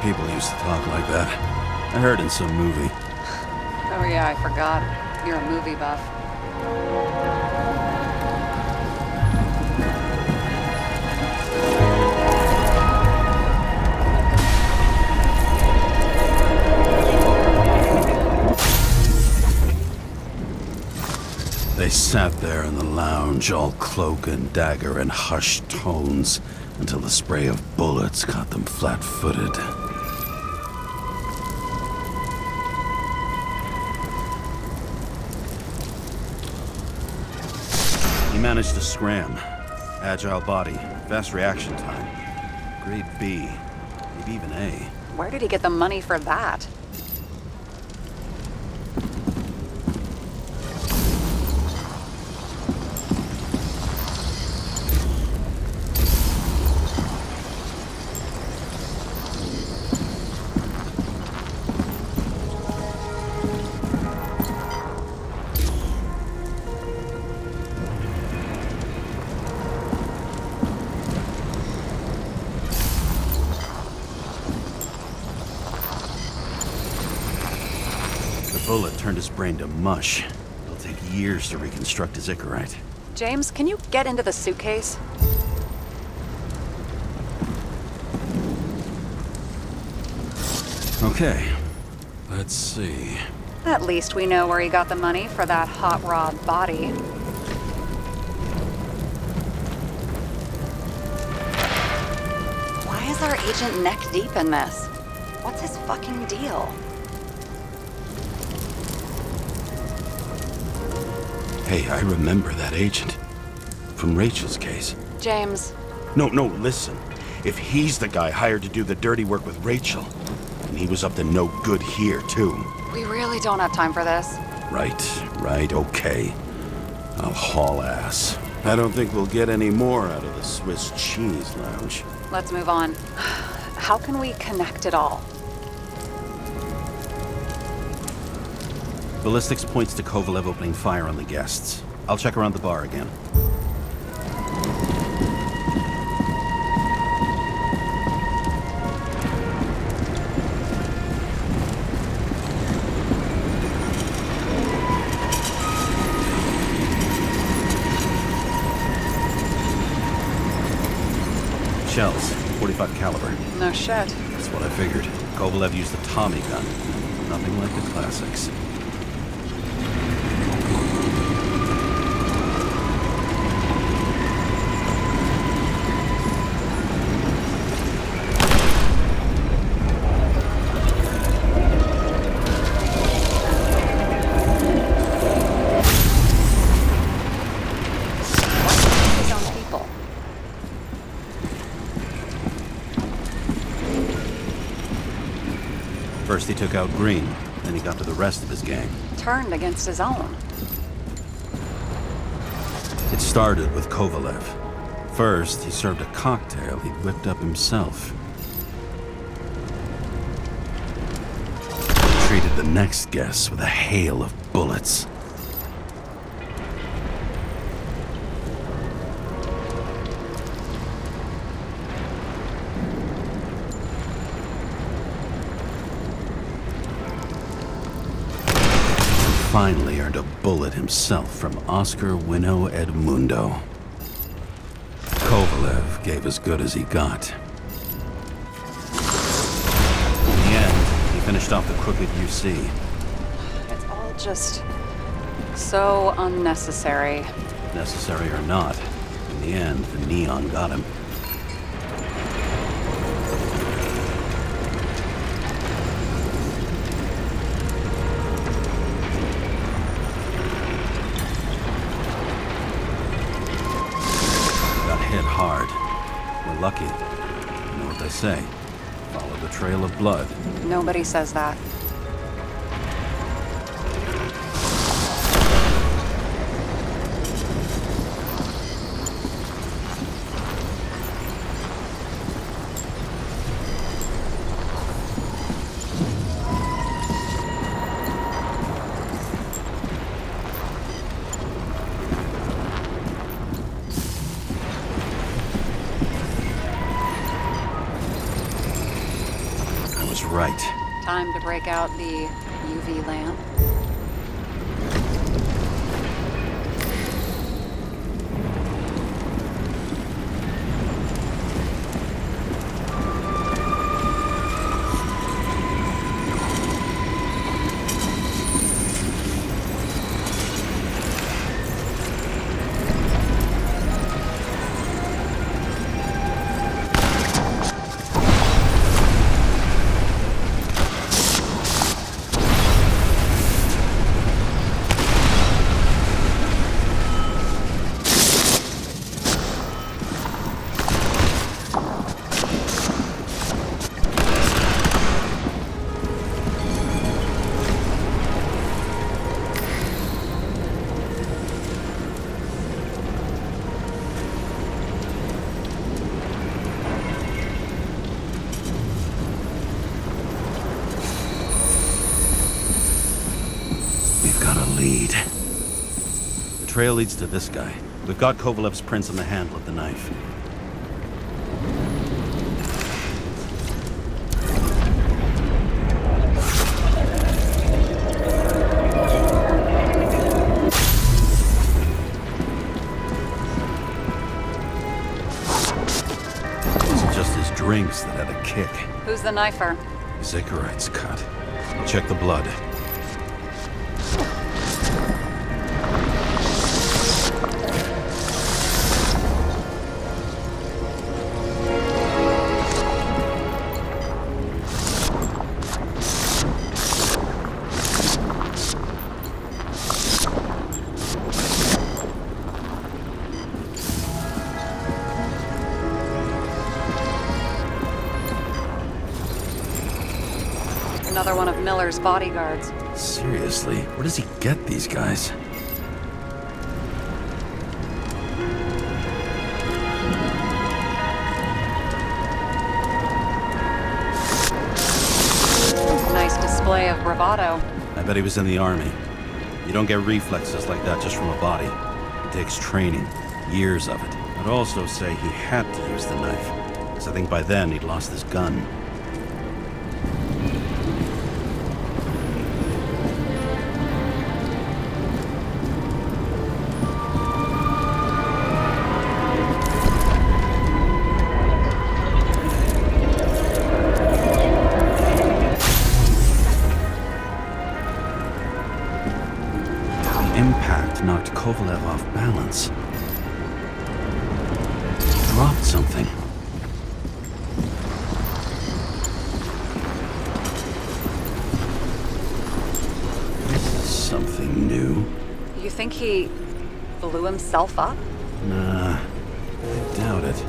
People used to talk like that. I heard in some movie. Oh yeah, I forgot. You're a movie buff. They sat there in the lounge, all cloak and dagger and hushed tones, until the spray of bullets caught them flat-footed. He managed to scram. Agile body, fast reaction time. Grade B, maybe even A. Where did he get the money for that? The bullet turned his brain to mush. It'll take years to reconstruct his Icarite. James, can you get into the suitcase? Okay, let's see. At least we know where he got the money for that hot rod body. Why is our agent neck deep in this? What's his fucking deal? Hey, I remember that agent. From Rachel's case. James, No, listen. If he's the guy hired to do the dirty work with Rachel, and he was up to no good here, too. we really don't have time for this. Right, okay. I'll haul ass. I don't think we'll get any more out of the Swiss cheese lounge. Let's move on. How can we connect it all? Ballistics points to Kovalev opening fire on the guests. I'll check around the bar again. Shells, 45 caliber. No shit. That's what I figured. Kovalev used a Tommy gun. Nothing like the classics. His own people. First he took out Green, then he got to the rest of his gang. Turned against his own. It started with Kovalev. First, he served a cocktail he'd whipped up himself. He treated the next guests with a hail of bullets. Finally earned a bullet himself from Oscar Winnow Edmundo. Kovalev gave as good as he got. In the end, he finished off the crooked UC. It's all just so unnecessary. Necessary or not, in the end, the neon got him. Hit hard. We're lucky. You know what they say. Follow the trail of blood. Nobody says that. right. Time to break out the UV lamp. We've got a lead. The trail leads to this guy. We've got Kovalev's prints on the handle of the knife. It wasn't just his drinks that had a kick. Who's the knifer? His Icarite's cut. Check the blood. Another one of Miller's bodyguards. Seriously, where does he get these guys? Nice display of bravado. I bet he was in the army. You don't get reflexes like that just from a body. It takes training, years of it. I'd also say he had to use the knife, because I think by then he'd lost his gun. Impact knocked Kovalev off balance. He dropped something. This is something new. You think he blew himself up? Nah, I doubt it.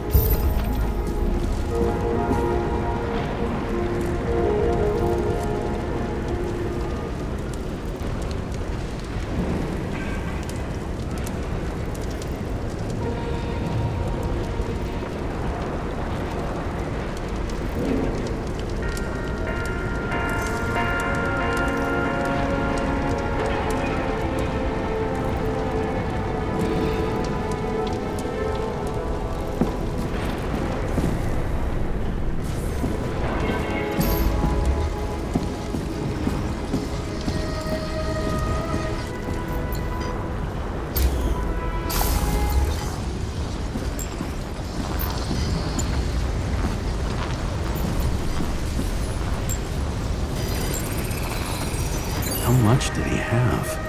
How much did he have?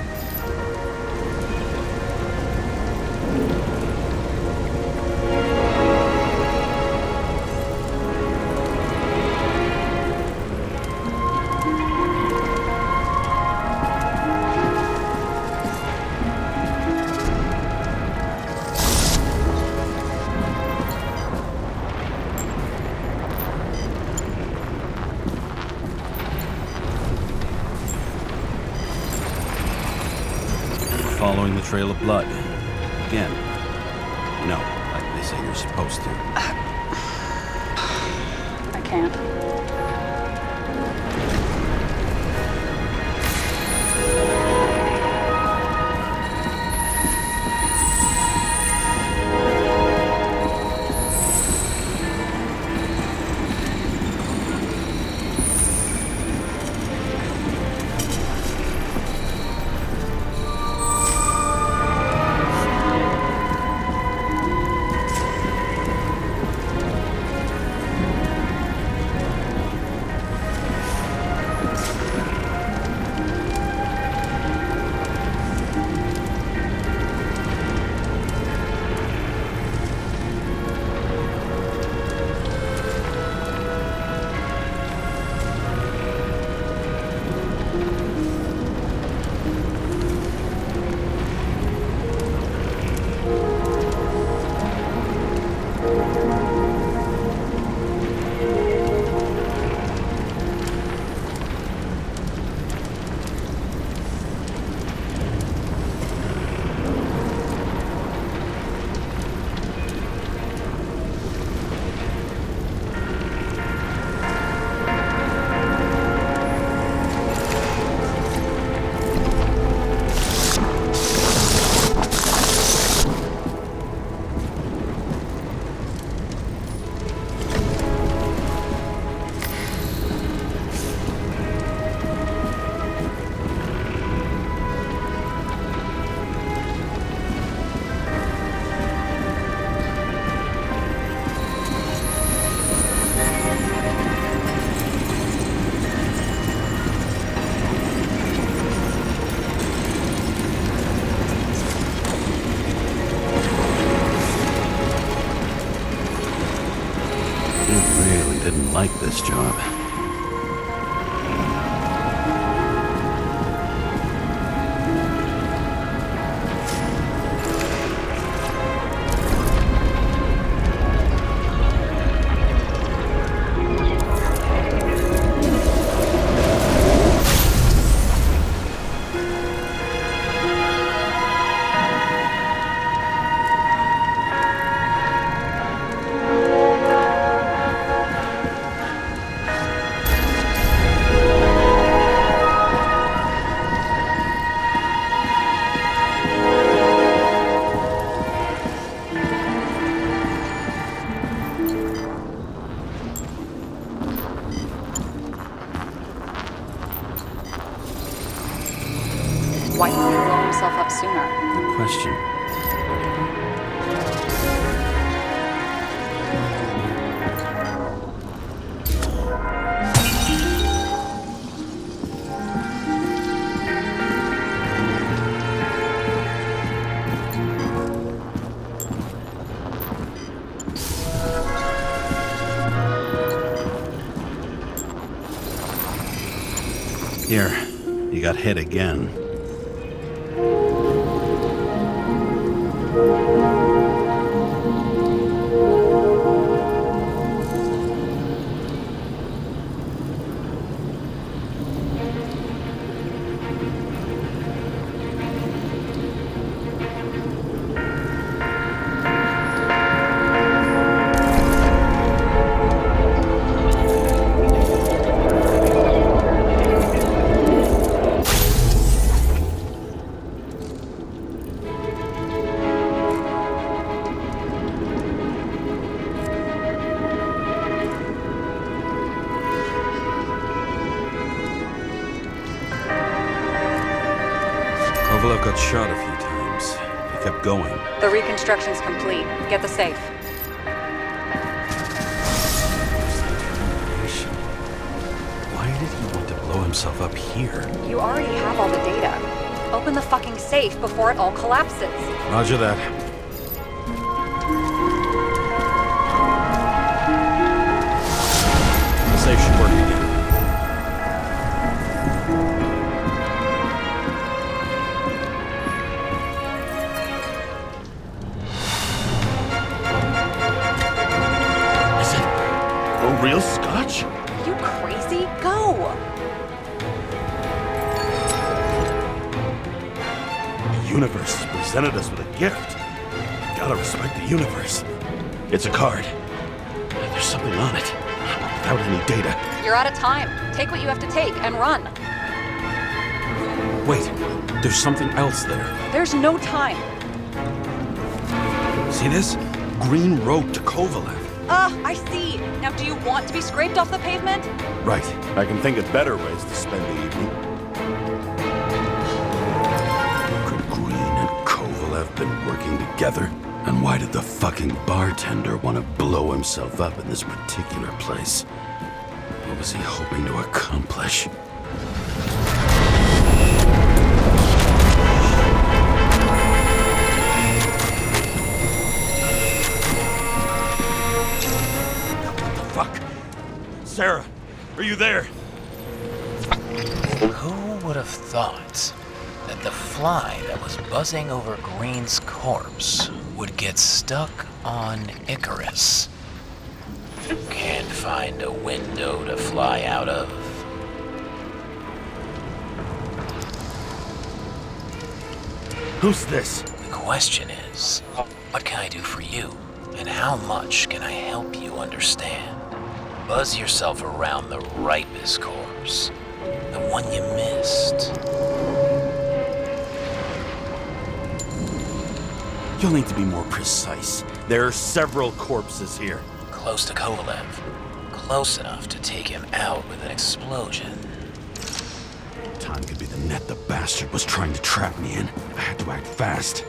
Following the trail of blood. Again. You know, like they say you're supposed to. I can't. He really didn't like this job. Why didn't he blow himself up sooner? Good question. Here, you got hit again. Kovalev got shot a few times. He kept going. The reconstruction's complete. Get the safe. Why did he want to blow himself up here? You already have all the data. Open the fucking safe before it all collapses. Roger that. The safe should work again. Is it a real scotch? You crazy? Go! The universe has presented us with a gift. Gotta respect the universe. It's a card. There's something on it. Without any data. You're out of time. Take what you have to take and run. Wait, there's something else there. There's no time. See this? Green rope to Kovalev. I see. Now do you want to be scraped off the pavement? Right. I can think of better ways to spend the evening. Could Green and Kovalev been working together? And why did the fucking bartender want to blow himself up in this particular place? What was he hoping to accomplish? Fuck! Sarah, are you there? Who would have thought that the fly that was buzzing over Green's corpse would get stuck on Icarus? Can't find a window to fly out of. Who's this? The question is, what can I do for you? And how much can I help you understand? Buzz yourself around the ripest corpse. The one you missed. You'll need to be more precise. There are several corpses here. Close to Kovalev. Close enough to take him out with an explosion. Time could be the net the bastard was trying to trap me in. I had to act fast.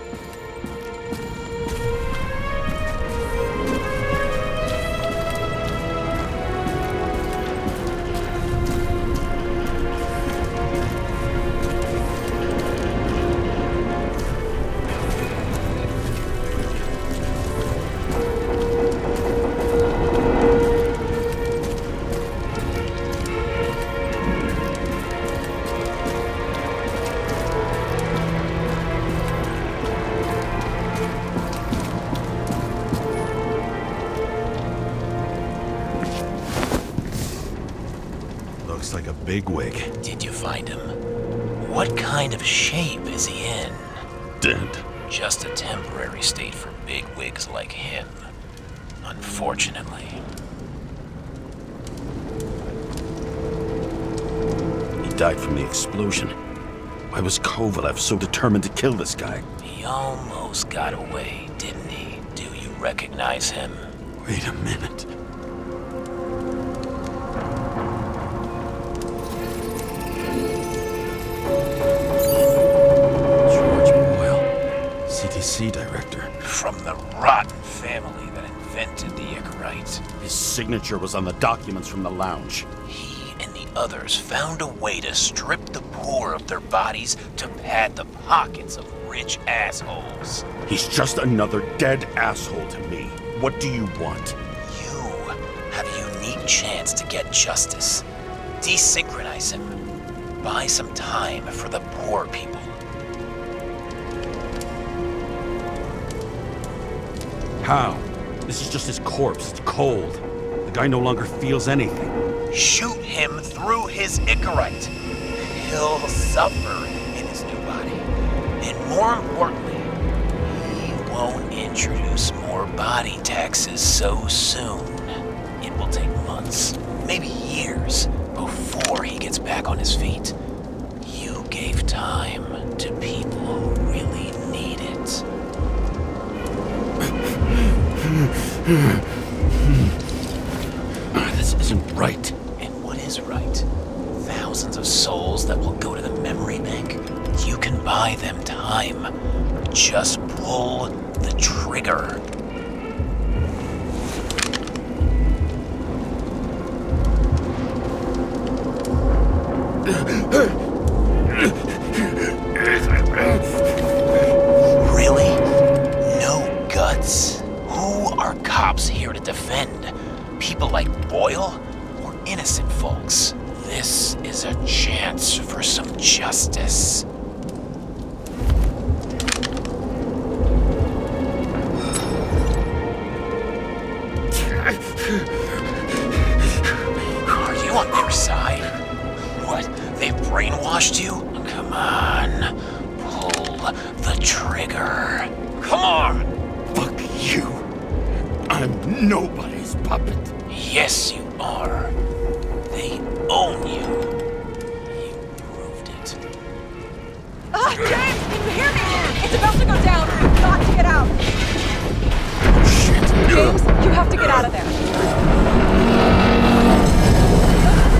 Looks like a bigwig. Did you find him? What kind of shape is he in? Dead. Just a temporary state for bigwigs like him. Unfortunately. He died from the explosion. Why was Kovalev so determined to kill this guy? He almost got away, didn't he? Do you recognize him? Wait a minute. George Boyle, CTC director. From the rotten family that invented the Icarite. His signature was on the documents from the lounge. He and the others found a way to strip the poor of their bodies to pad the pockets of rich assholes. He's just another dead asshole to me. What do you want? You have a unique chance to get justice. Desynchronize him. Buy some time for the poor people. How? This is just his corpse. It's cold. The guy no longer feels anything. Shoot him through his Icarite. He'll suffer in his new body. And more importantly, he won't introduce more body taxes so soon. It will take months, maybe years, before he gets back on his feet. You gave time to people who really need it. This isn't right. And what is right? Thousands of souls that will go to the memory bank? You can buy them time. Just pull the trigger. Really? No guts? Who are cops here to defend? People like Boyle or innocent folks? This is a chance for some justice. Are you on their side? What? They brainwashed you? Come on. Pull the trigger. Come on! Fuck you. I'm nobody's puppet. Yes, you are. They own you. You proved it. Ah, James, can you hear me? It's about to go down. You've got to get out. Shit. James, you have to get out of there. The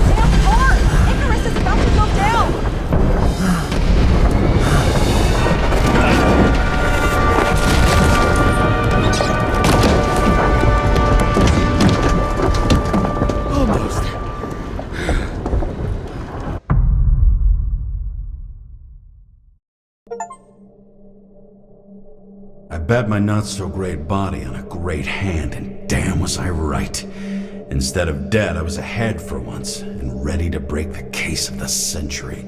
damn car! Icarus is about to go down. Almost. I bet my not-so-great body on a great hand, and damn was I right. Instead of dead, I was ahead for once, and ready to break the case of the century.